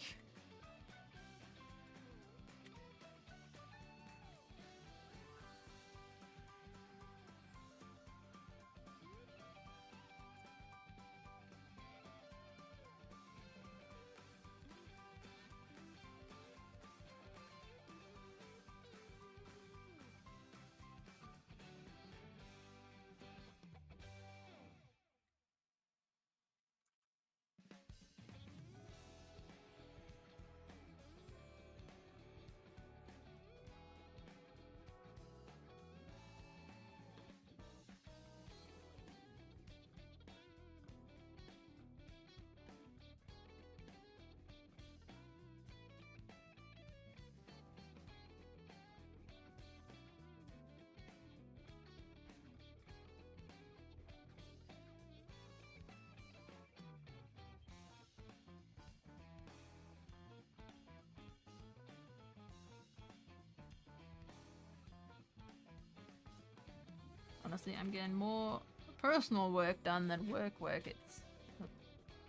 Honestly, I'm getting more personal work done than work. It's a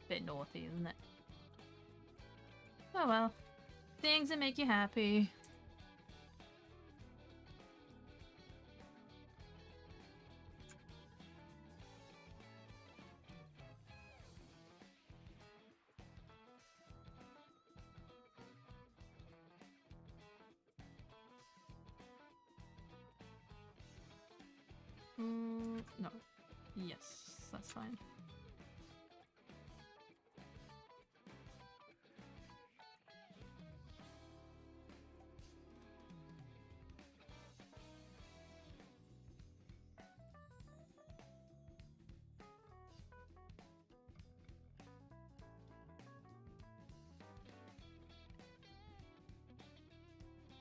bit naughty, isn't it? Oh well. Things that make you happy. No. Yes, that's fine.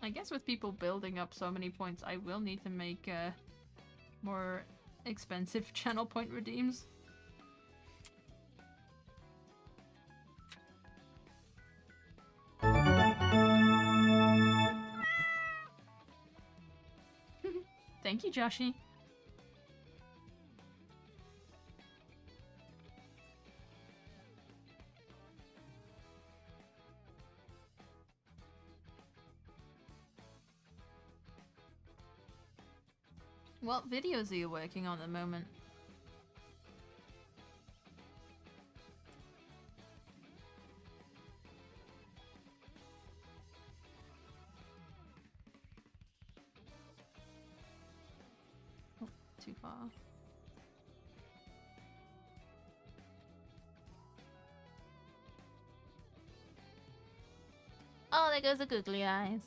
I guess with people building up so many points, I will need to make more expensive channel point redeems. Thank you, Joshi. What videos are you working on at the moment? Oh, too far. Oh, there goes the googly eyes.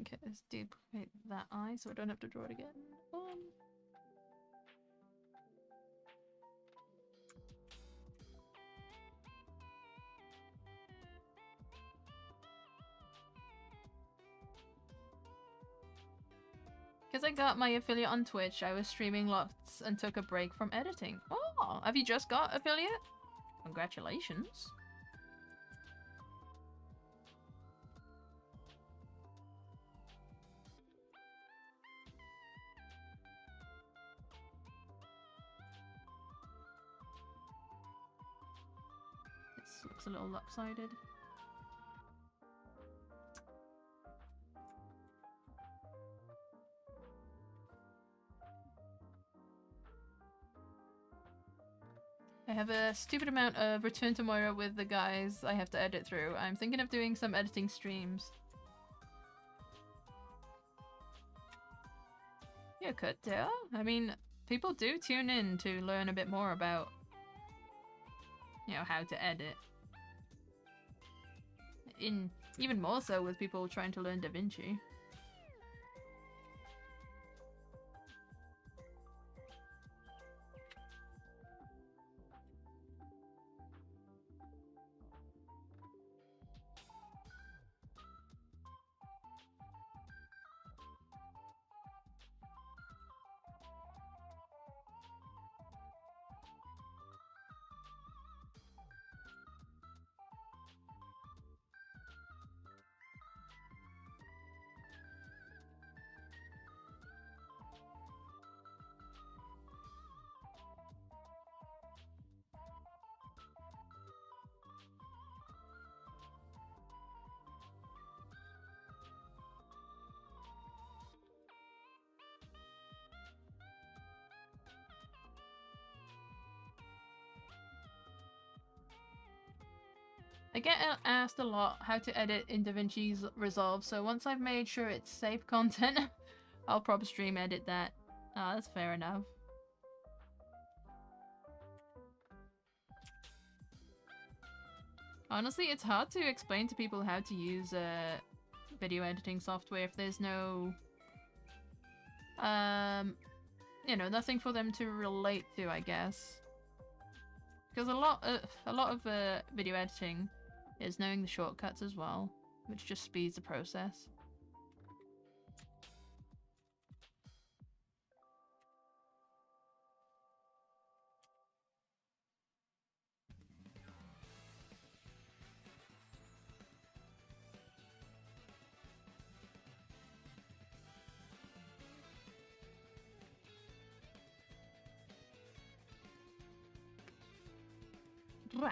Okay, let's duplicate that eye so I don't have to draw it again. Because I got my affiliate on Twitch, I was streaming lots and took a break from editing. Oh, have you just got affiliate? Congratulations. This looks a little lopsided. I have a stupid amount of Return to Moira with the guys I have to edit through. I'm thinking of doing some editing streams. You could do. I mean, people do tune in to learn a bit more about, you know, how to edit. Even more so with people trying to learn DaVinci. I get asked a lot how to edit in DaVinci's Resolve, so once I've made sure it's safe content, I'll probably stream edit that. Ah, that's fair enough. Honestly, it's hard to explain to people how to use video editing software if there's no, you know, nothing for them to relate to, I guess. Because a lot of video editing is knowing the shortcuts as well, which just speeds the process. Rah.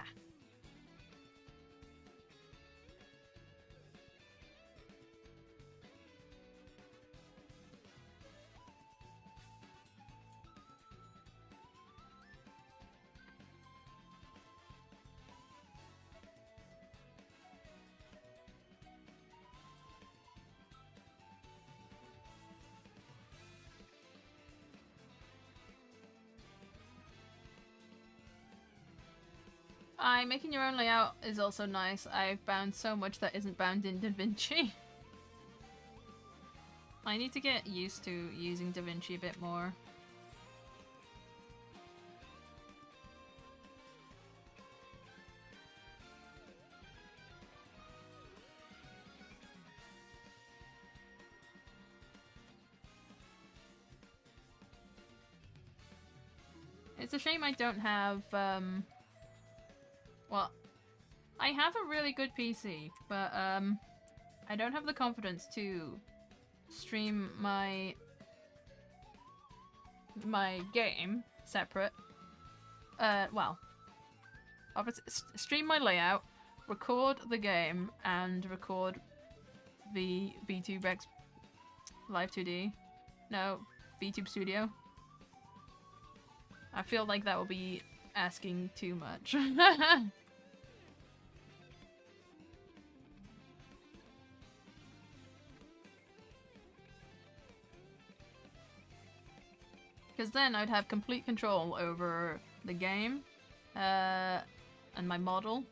Making your own layout is also nice. I've bound so much that isn't bound in DaVinci. I need to get used to using DaVinci a bit more. It's a shame I don't have, well, I have a really good PC, but, I don't have the confidence to stream my game separate. Well, obviously, stream my layout, record the game, and record the VTubeX Live 2D. No, VTube Studio. I feel like that will be asking too much. Because then I'd have complete control over the game, and my model.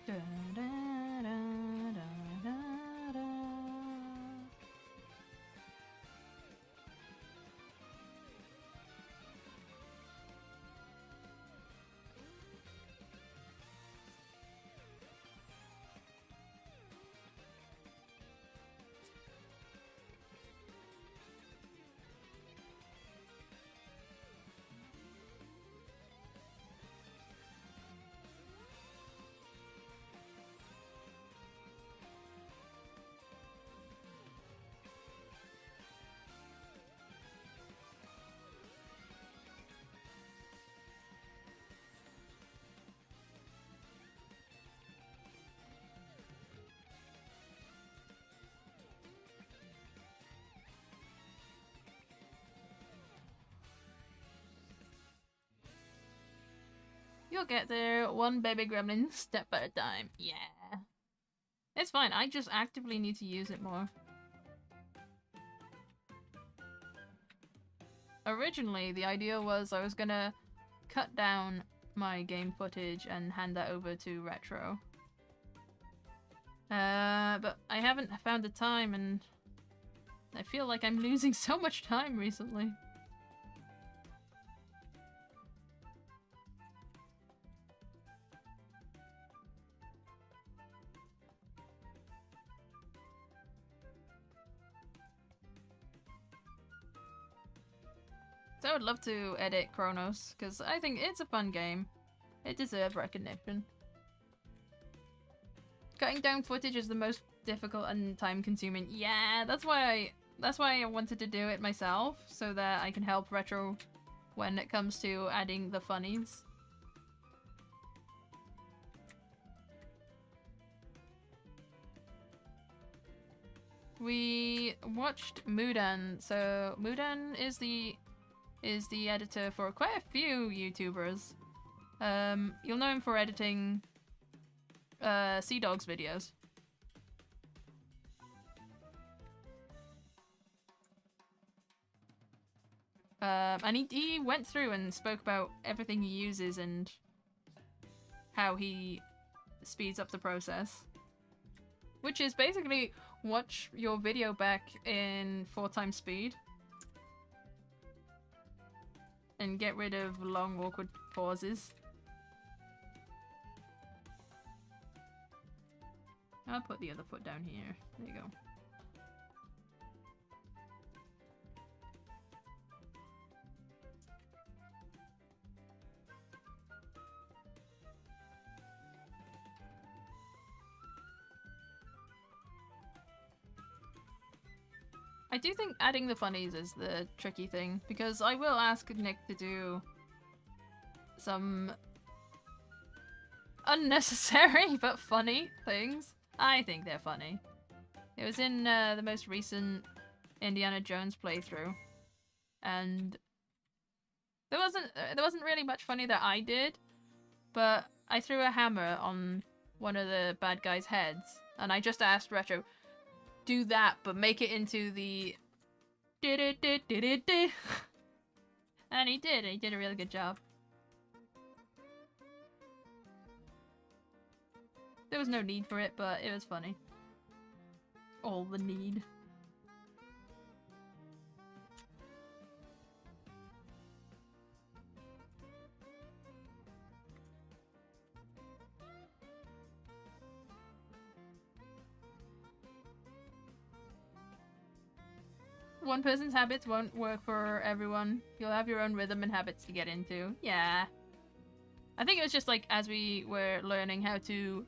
Da, da, da, da, da, da. You'll get there one baby gremlin step at a time. Yeah. It's fine, I just actively need to use it more. Originally, the idea was I was gonna cut down my game footage and hand that over to Retro. But I haven't found the time, and I feel like I'm losing so much time recently. So I would love to edit Chronos, because I think it's a fun game. It deserves recognition. Cutting down footage is the most difficult and time-consuming. Yeah, that's why I wanted to do it myself, so that I can help Retro when it comes to adding the funnies. We watched Mudan. So Mudan is the editor for quite a few YouTubers. You'll know him for editing Sea Dog's videos. And he went through and spoke about everything he uses and how he speeds up the process. Which is basically watch your video back in 4x speed. And get rid of long, awkward pauses. I'll put the other foot down here. There you go. I do think adding the funnies is the tricky thing, because I will ask Nick to do some unnecessary but funny things. I think they're funny. It was in the most recent Indiana Jones playthrough, and there wasn't really much funny that I did, but I threw a hammer on one of the bad guys' heads, and I just asked Retro, do that, but make it into the and he did a really good job. There was no need for it, but it was funny. All the need. one person's habits won't work for everyone. You'll have your own rhythm and habits to get into. Yeah. I think it was just like as we were learning how to...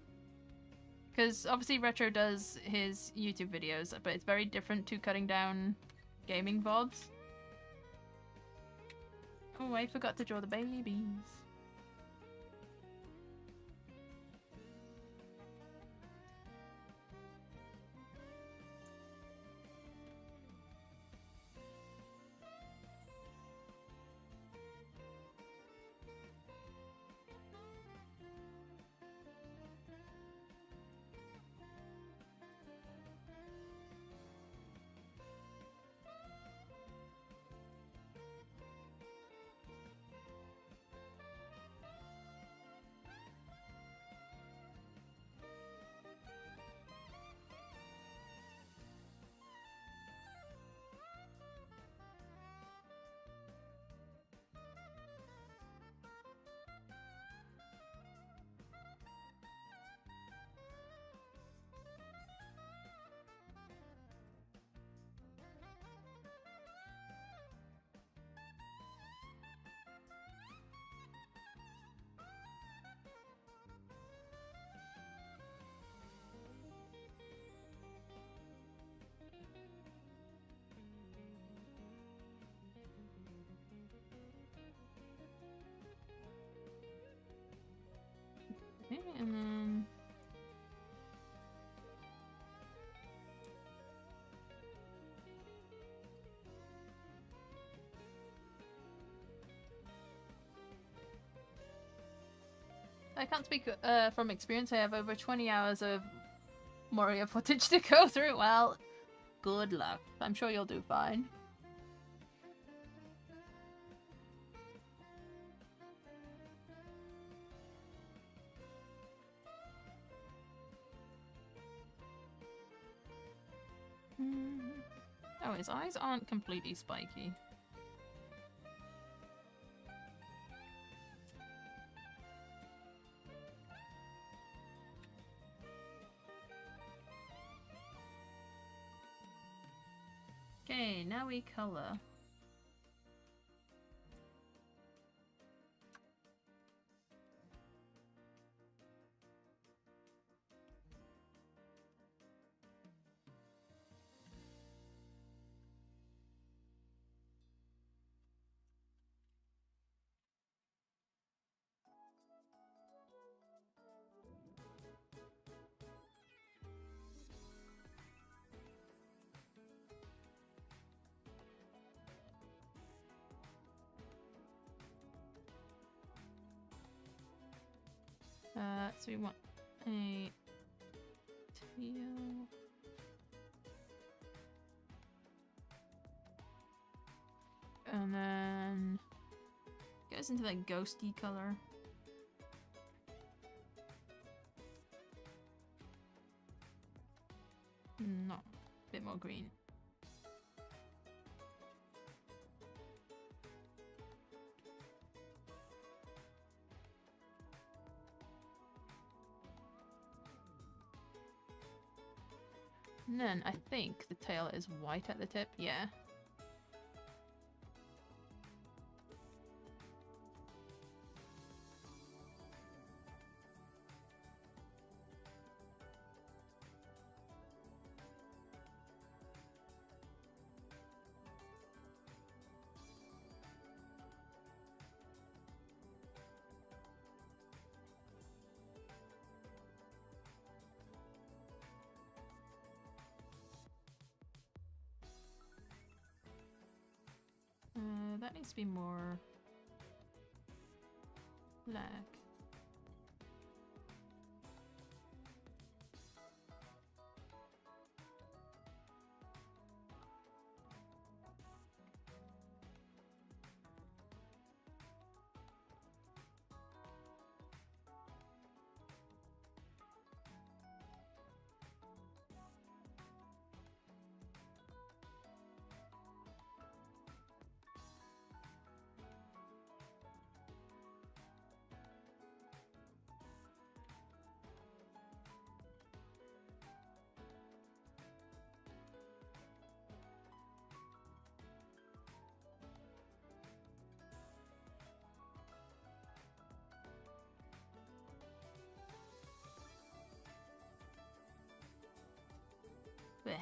Because obviously Retro does his YouTube videos, but it's very different to cutting down gaming VODs. Oh, I forgot to draw the babies. Okay, and then... I can't speak from experience. I have over 20 hours of Moria footage to go through. Well, good luck. I'm sure you'll do fine. Oh, his eyes aren't completely spiky. Okay, now we color. So we want a teal. And then goes into that ghosty color. No, a bit more green. And then I think the tail is white at the tip, yeah. That needs to be more black.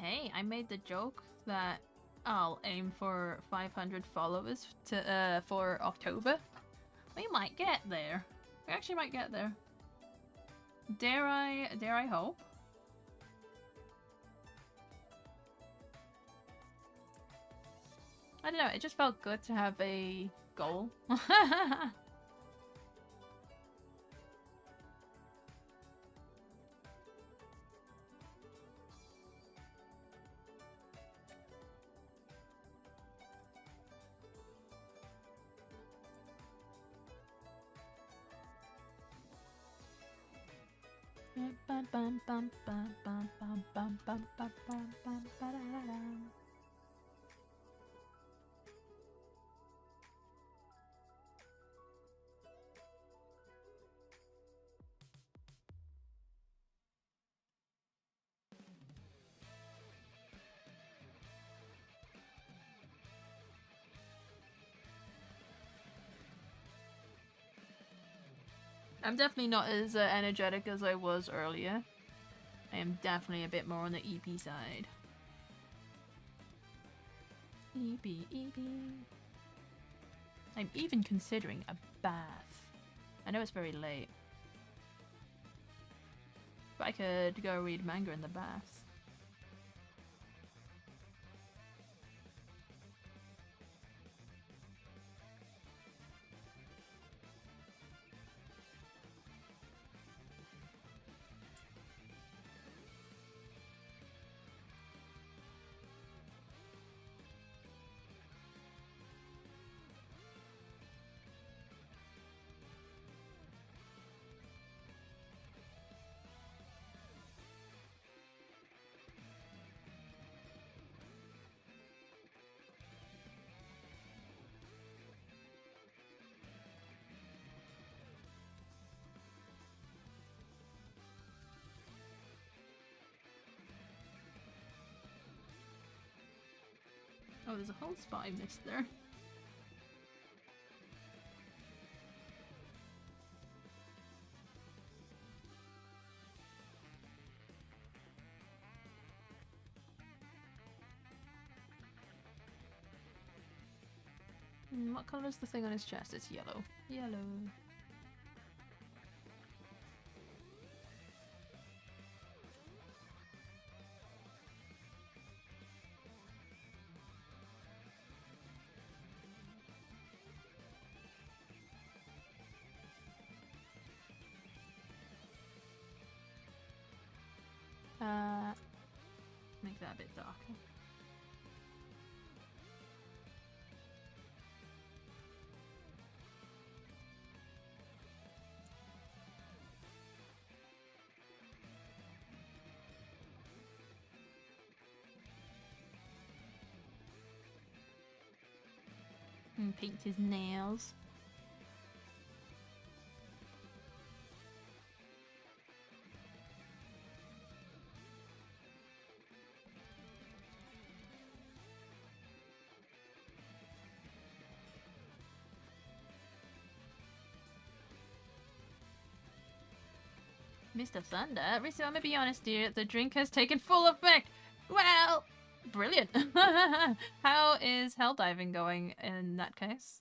hey, I made the joke that I'll aim for 500 followers to for October. We might get there. We actually might get there. Dare I hope? I don't know, it just felt good to have a goal. I'm definitely not as energetic as I was earlier. I am definitely a bit more on the EP side. EP. I'm even considering a bath. I know it's very late. But I could go read manga in the bath. Oh, there's a whole spot I missed there. What colour is the thing on his chest? It's yellow. Yellow. Make that a bit darker. And paint his nails. Mr. Thunder? Risu, I'm gonna be honest, dear. The drink has taken full effect. Well, brilliant. How is hell diving going in that case?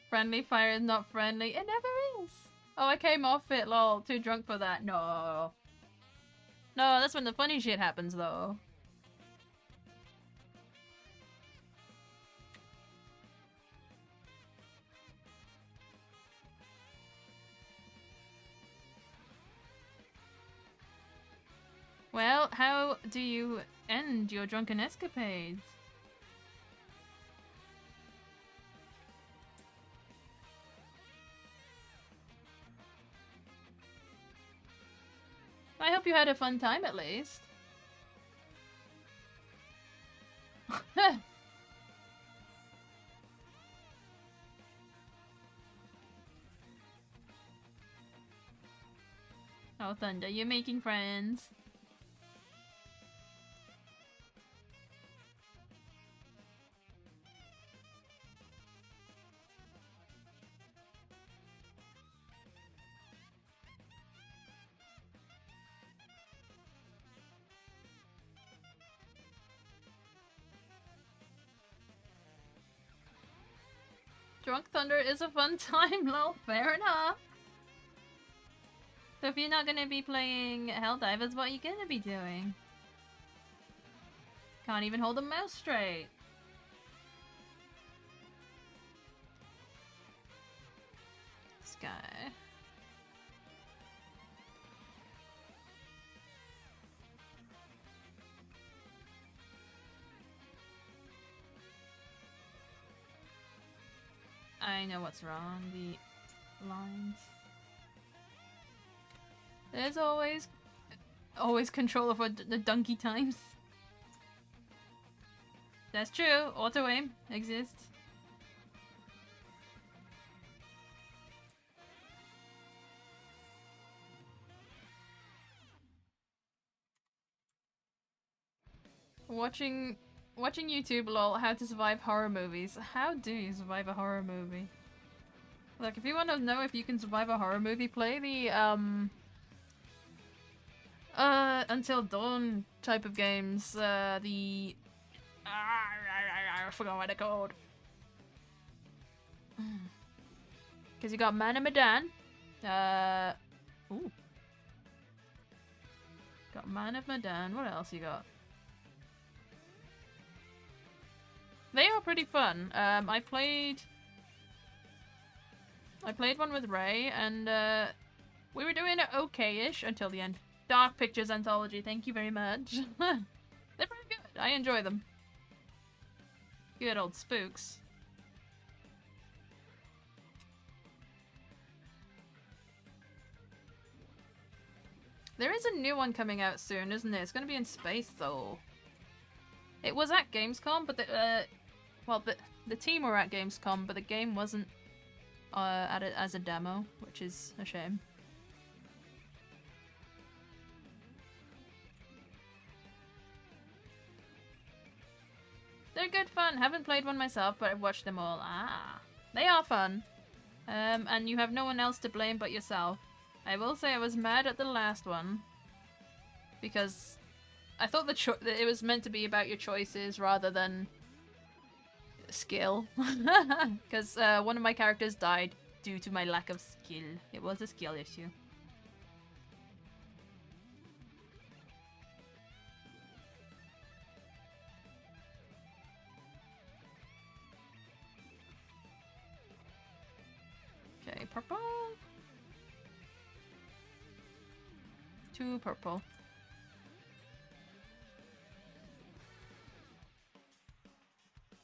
Friendly fire is not friendly. It never is. Oh, I came off it, lol. Too drunk for that. No. No, that's when the funny shit happens, though. Well, how do you end your drunken escapades? I hope you had a fun time at least. Oh, Thunder, you're making friends. Drunk Thunder is a fun time, lol. Fair enough. So if you're not gonna be playing Helldivers, what are you gonna be doing? Can't even hold the mouse straight. This guy. I know what's wrong. The lines. There's always control over the donkey times. That's true. Auto aim exists. Watching YouTube, lol, how to survive horror movies. How do you survive a horror movie? Look, if you want to know if you can survive a horror movie, play the Until Dawn type of games. I forgot what they're called. Because you got Man of Medan. Ooh. Got Man of Medan. What else you got? They are pretty fun. I played one with Ray, and we were doing it okay-ish until the end. Dark Pictures Anthology, thank you very much. They're pretty good. I enjoy them. Good old spooks. There is a new one coming out soon, isn't it? It's going to be in space, though. It was at Gamescom, but the team were at Gamescom, but the game wasn't at it as a demo, which is a shame. They're good fun. Haven't played one myself, but I've watched them all. Ah, they are fun. And you have no one else to blame but yourself. I will say I was mad at the last one because I thought that it was meant to be about your choices rather than skill. Because one of my characters died due to my lack of skill. It was a skill issue. Okay, purple. 2 purple.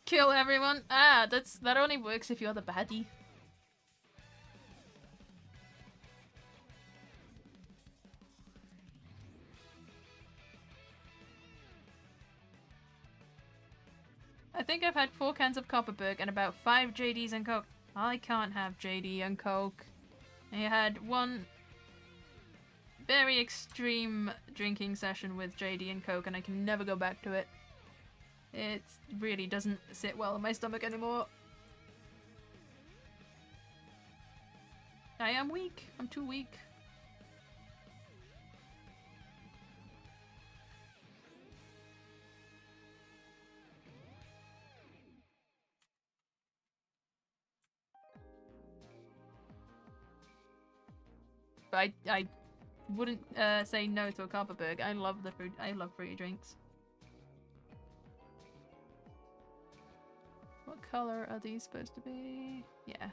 Kill everyone. Ah, that only works if you're the baddie. I think I've had 4 cans of Copperberg and about 5 JDs and Coke. I can't have JD and Coke. I had one very extreme drinking session with JD and Coke and I can never go back to it. It really doesn't sit well in my stomach anymore. I am weak. I'm too weak. But I wouldn't say no to a Copperberg. I love the fruit. I love fruity drinks. What color are these supposed to be? Yeah.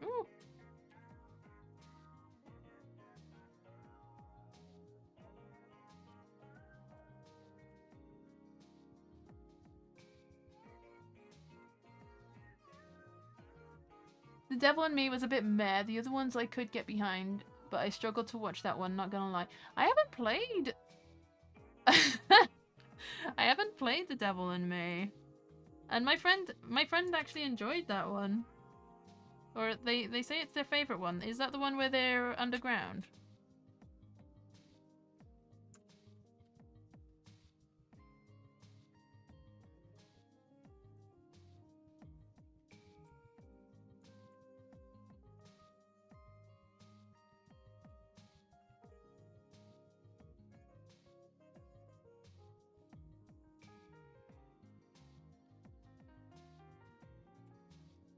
Ooh. The Devil in Me was a bit meh. The other ones I could get behind, but I struggled to watch that one, not gonna lie. I haven't played... I haven't played The Devil in Me. And my friend actually enjoyed that one. Or they say it's their favorite one. Is that the one where they're underground?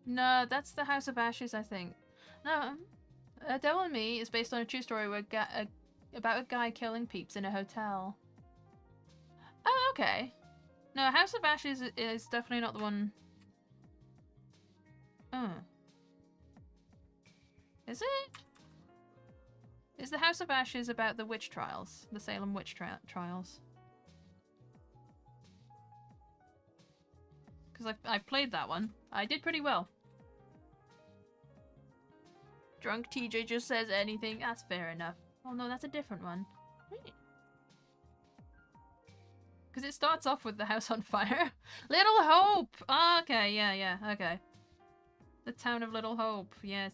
No, that's the House of Ashes, I think. No, Devil in Me is based on a true story where about a guy killing peeps in a hotel. Oh, okay. No, House of Ashes is definitely not the one. Oh. Is it? Is the House of Ashes about the witch trials? The Salem witch trials? Because I've played that one. I did pretty well. Drunk TJ just says anything. That's fair enough. Oh no, that's a different one. Because it starts off with the house on fire. Little Hope! Oh, okay, yeah, okay. The town of Little Hope, yes.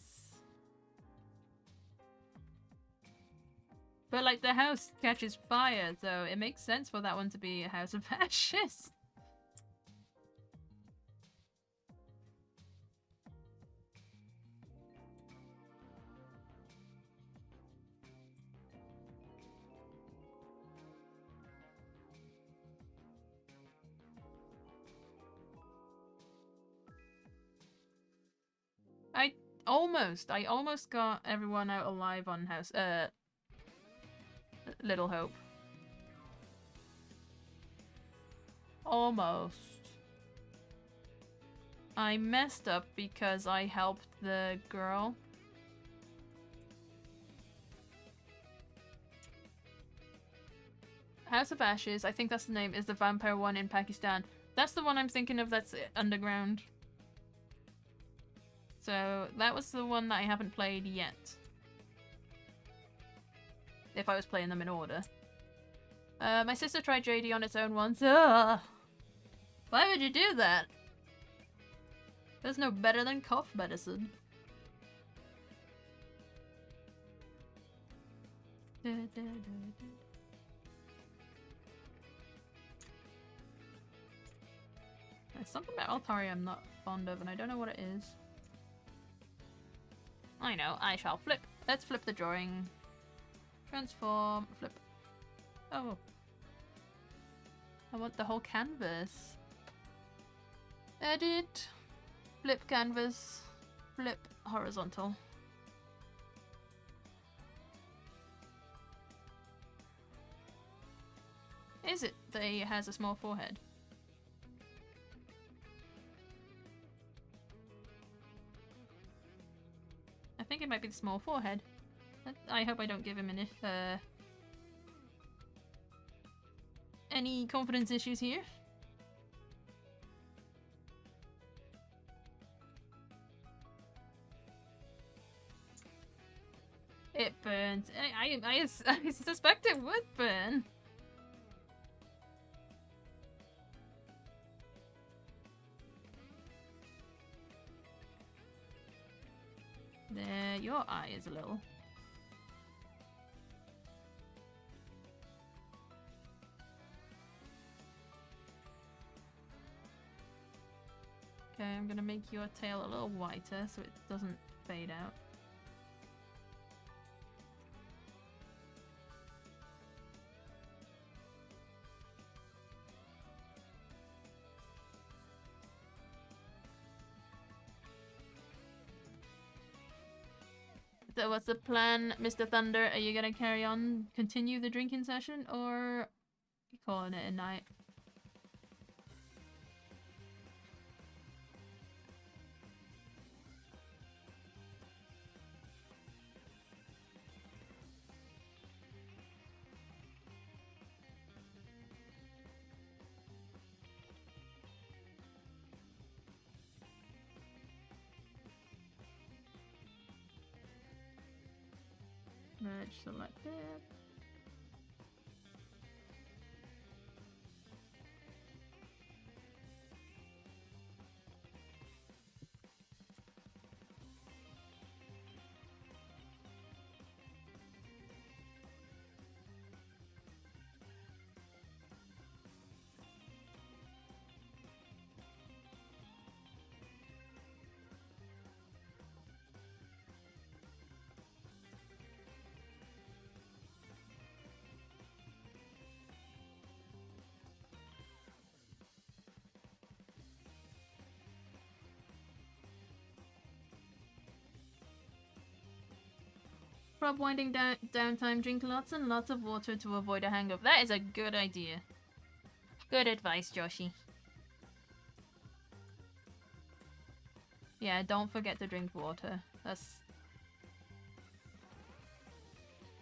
But like the house catches fire, so it makes sense for that one to be a House of Ashes. I almost got everyone out alive on Little Hope. Almost. I messed up because I helped the girl. House of Ashes, I think that's the name, is the vampire one in Pakistan. That's the one I'm thinking of that's underground. So that was the one that I haven't played yet. If I was playing them in order. My sister tried JD on its own once. Ugh. Why would you do that? There's no better than cough medicine. There's something about Altari I'm not fond of, and I don't know what it is. I know, I shall flip. Let's flip the drawing. Transform, flip. Oh. I want the whole canvas. Edit. Flip canvas. Flip horizontal. Is it that he has a small forehead? I think it might be the small forehead. I hope I don't give him any confidence issues here. It burns. I suspect it would burn. There, your eye is a little. Okay, I'm gonna make your tail a little whiter so it doesn't fade out. So what's the plan, Mr. Thunder? Are you gonna carry on, continue the drinking session, or you calling it a night? Merge selected. prop winding downtime, drink lots and lots of water to avoid a hangover. That is a good idea. Good advice, Joshi. Yeah, don't forget to drink water. That's...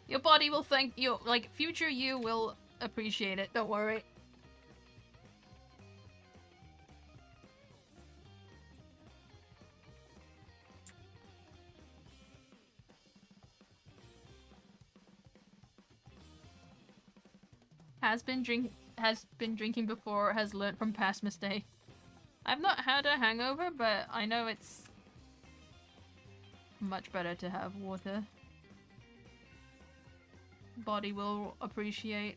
Your body will thank you, like, future you will appreciate it, don't worry. Has been drinking before, has learnt from past mistakes. I've not had a hangover, but I know it's much better to have water. Body will appreciate.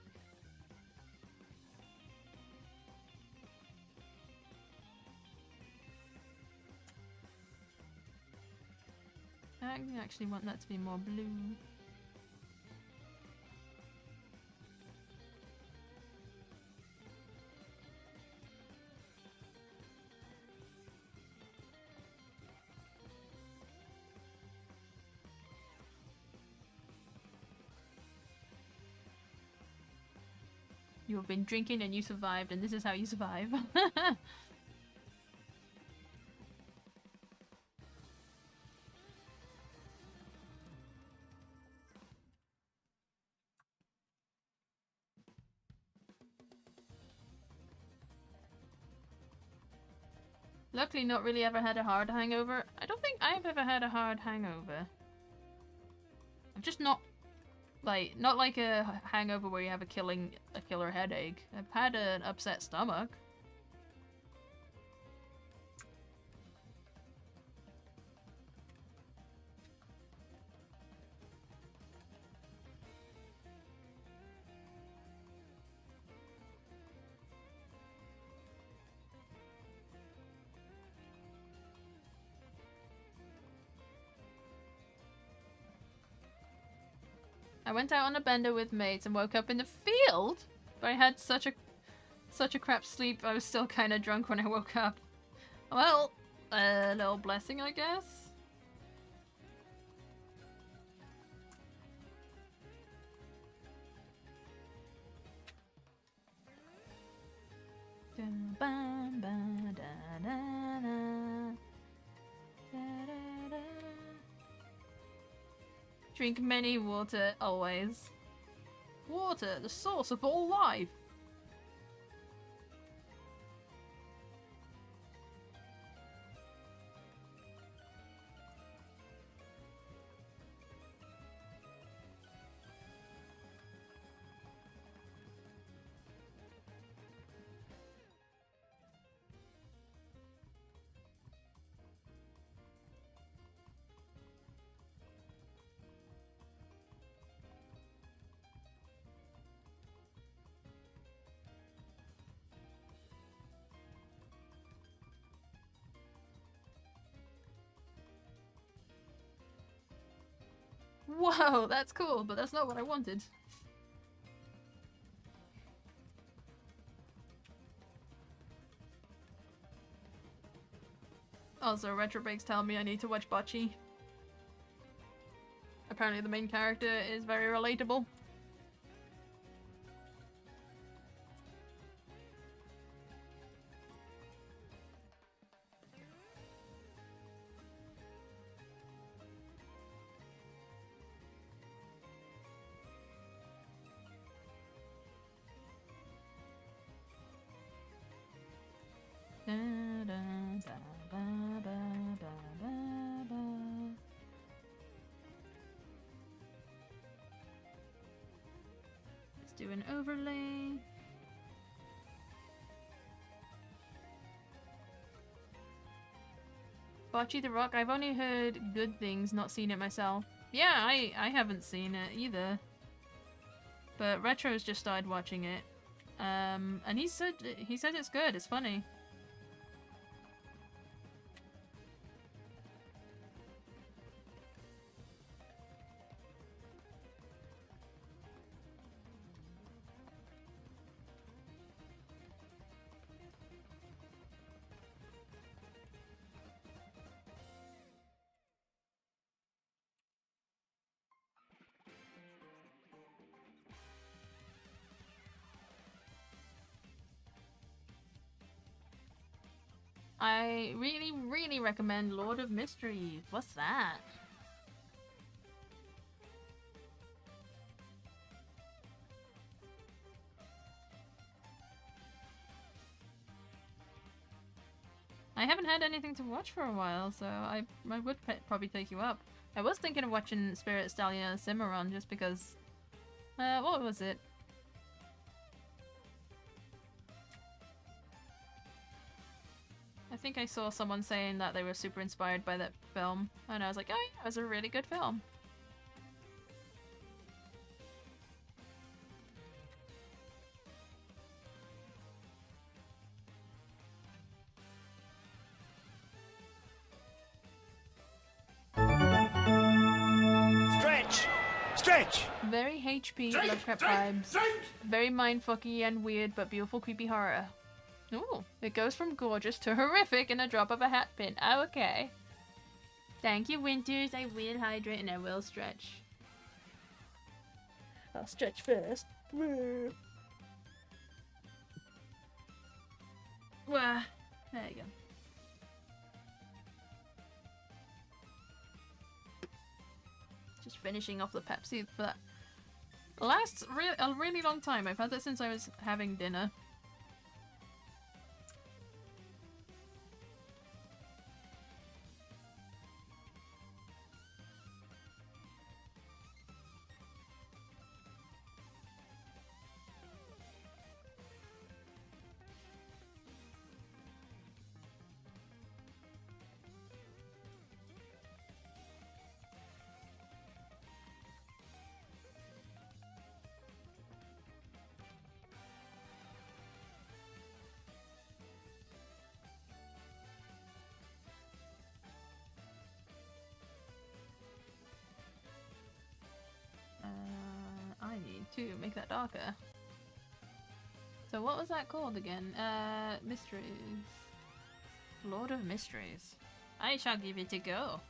I actually want that to be more blue. You have been drinking and you survived, and this is how you survive. Luckily, not really ever had a hard hangover. I don't think I've ever had a hard hangover. I've just not like a hangover where you have a killer headache. I've had an upset stomach. I went out on a bender with mates and woke up in the field, but I had such a crap sleep. I was still kind of drunk when I woke up. Well, a little blessing, I guess. Drink many water, always. Water, the source of all life. Whoa, that's cool, but that's not what I wanted. Also, Retrobreaks tell me I need to watch Bocce. Apparently the main character is very relatable. Let's do an overlay. Bocce the Rock, I've only heard good things, not seen it myself. Yeah, I haven't seen it either. But Retro's just started watching it. And he said it's good, it's funny. I really, really recommend Lord of Mysteries. What's that? I haven't had anything to watch for a while, so I would probably take you up. I was thinking of watching Spirit Stallion Cimarron just because... what was it? I think I saw someone saying that they were super inspired by that film, and I was like, oh yeah, it was a really good film. Stretch! Stretch! Very HP Lovecraft vibes. Very mindfucky and weird, but beautiful creepy horror. Ooh, it goes from gorgeous to horrific in a drop of a hat pin. Oh, okay. Thank you, Winters. I will hydrate and I will stretch. I'll stretch first. Well, there you go. Just finishing off the Pepsi for that. Lasts a really long time. I've had that since I was having dinner. I need to make that darker. So what was that called again? Mysteries. Lord of Mysteries. I shall give it a go.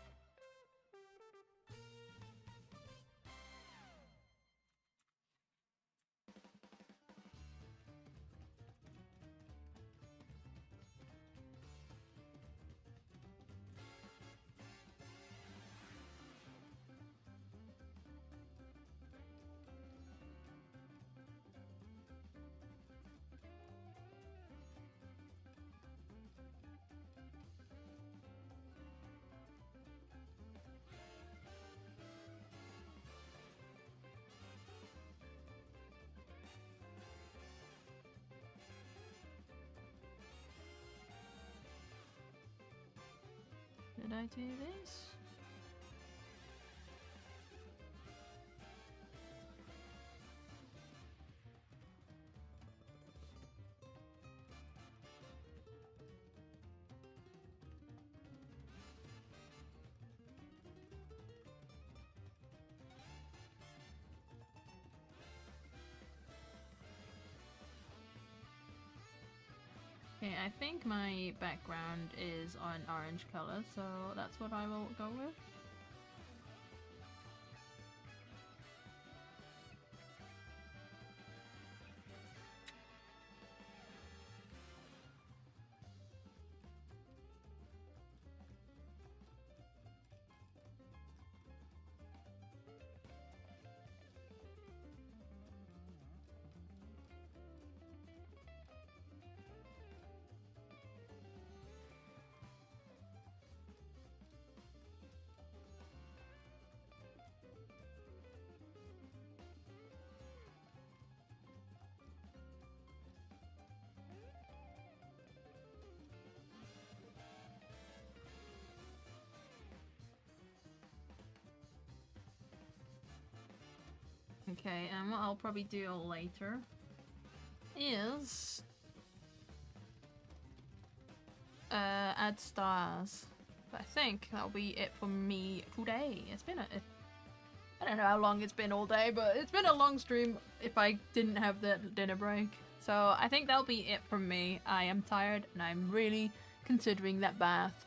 Did I do this? Okay, I think my background is on orange color, so that's what I will go with. Okay, and what I'll probably do later is add stars. But I think that'll be it for me today. It's been I don't know how long it's been all day, but it's been a long stream if I didn't have the dinner break. So I think that'll be it from me. I am tired and I'm really considering that bath.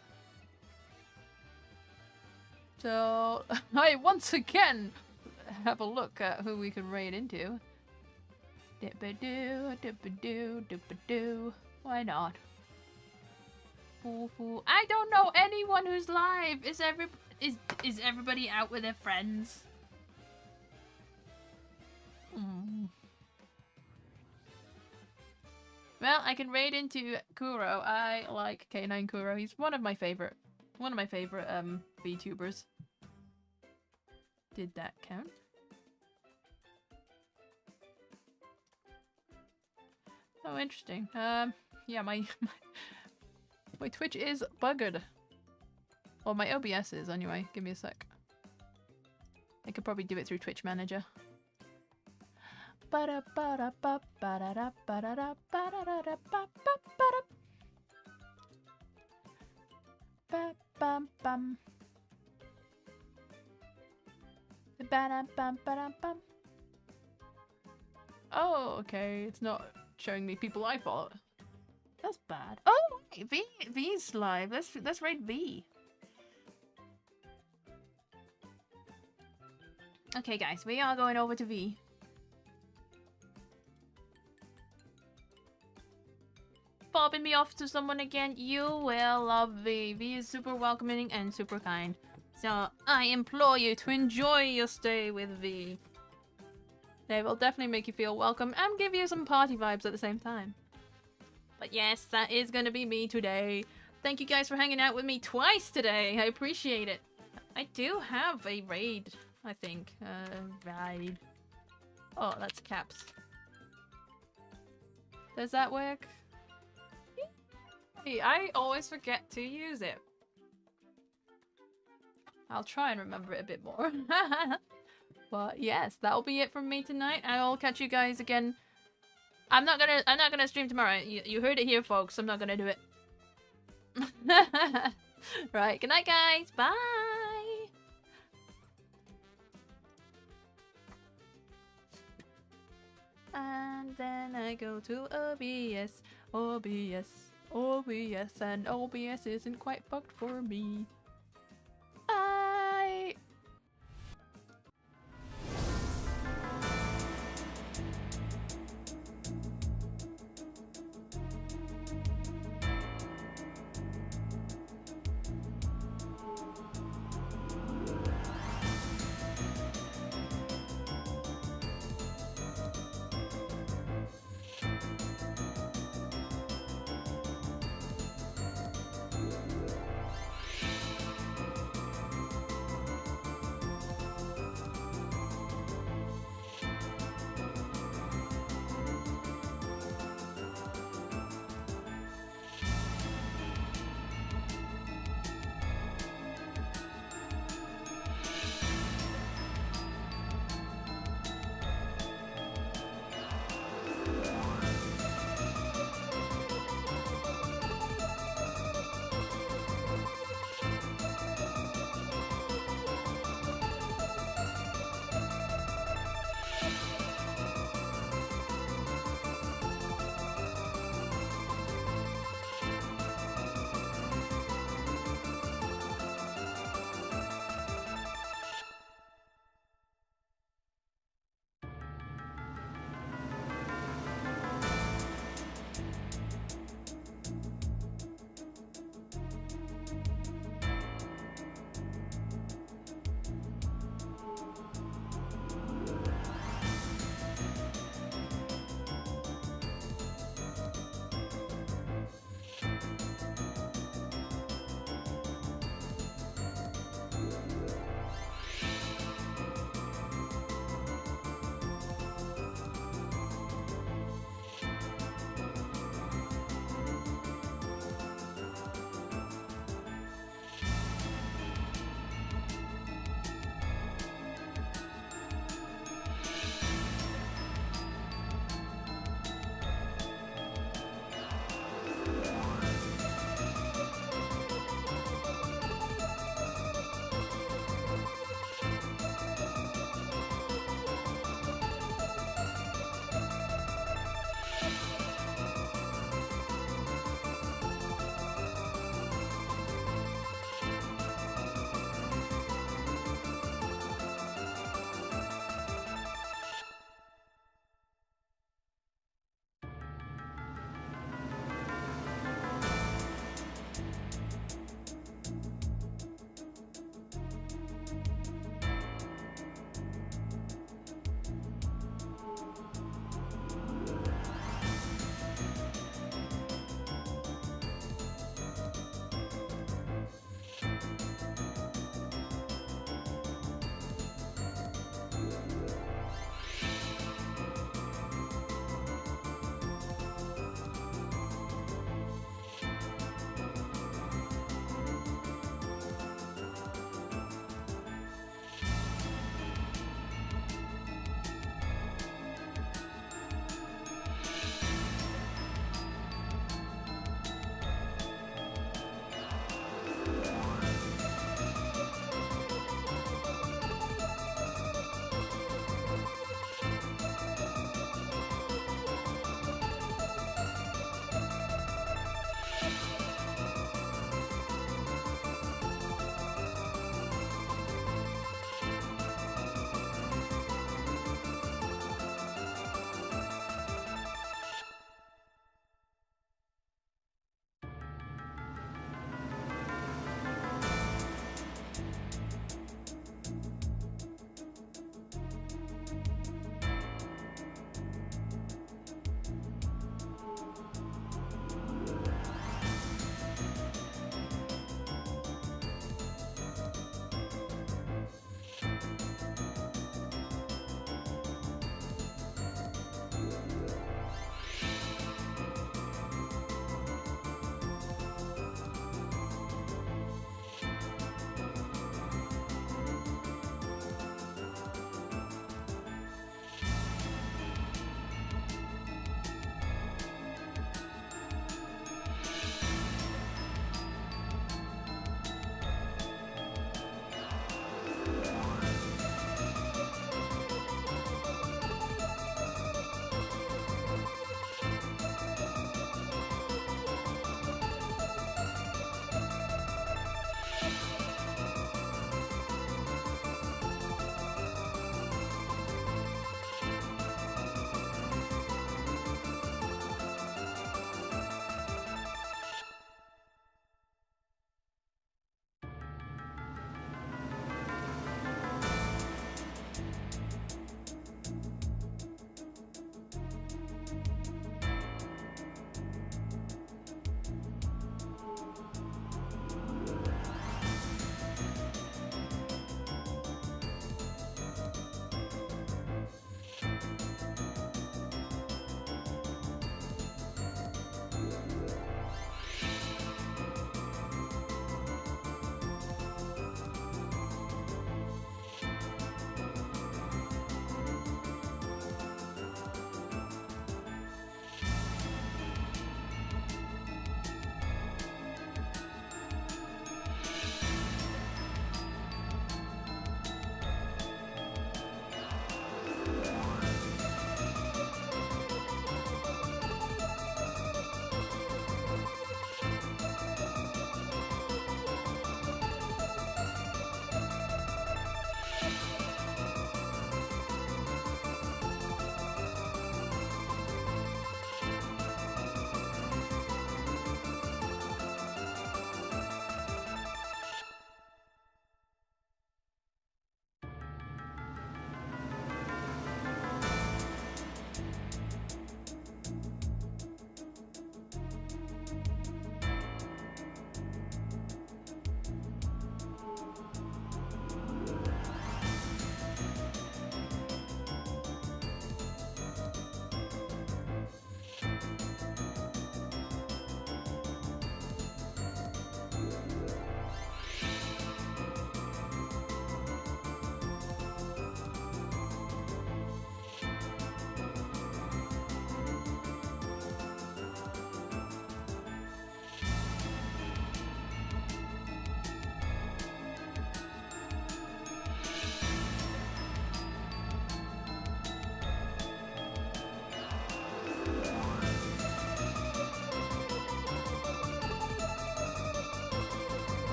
So I once again have a look at who we can raid into. Dip-a-doo, dip-a-doo, dip-a-doo. Why not? I don't know anyone who's live. Is everybody out with their friends? Well, I can raid into Kuro. I like K9 Kuro. He's one of my favorite VTubers. Did that count? Oh, interesting. Yeah, my Twitch is buggered. Well, my OBS is anyway. Give me a sec. I could probably do it through Twitch Manager. Oh, okay. It's not showing me people I follow. That's bad. Oh, V's live. Let's raid V. Okay, guys, we are going over to V. Popping me off to someone again. You will love V. V is super welcoming and super kind. So I implore you to enjoy your stay with V. They will definitely make you feel welcome and give you some party vibes at the same time. But yes, that is going to be me today. Thank you guys for hanging out with me twice today. I appreciate it. I do have a raid, I think. Raid. Oh, that's caps. Does that work? I always forget to use it. I'll try and remember it a bit more. But yes, that'll be it from me tonight. I'll catch you guys again. I'm not gonna stream tomorrow. You heard it here, folks. I'm not gonna do it. Right, good night, guys. Bye. And then I go to OBS, and OBS isn't quite fucked for me.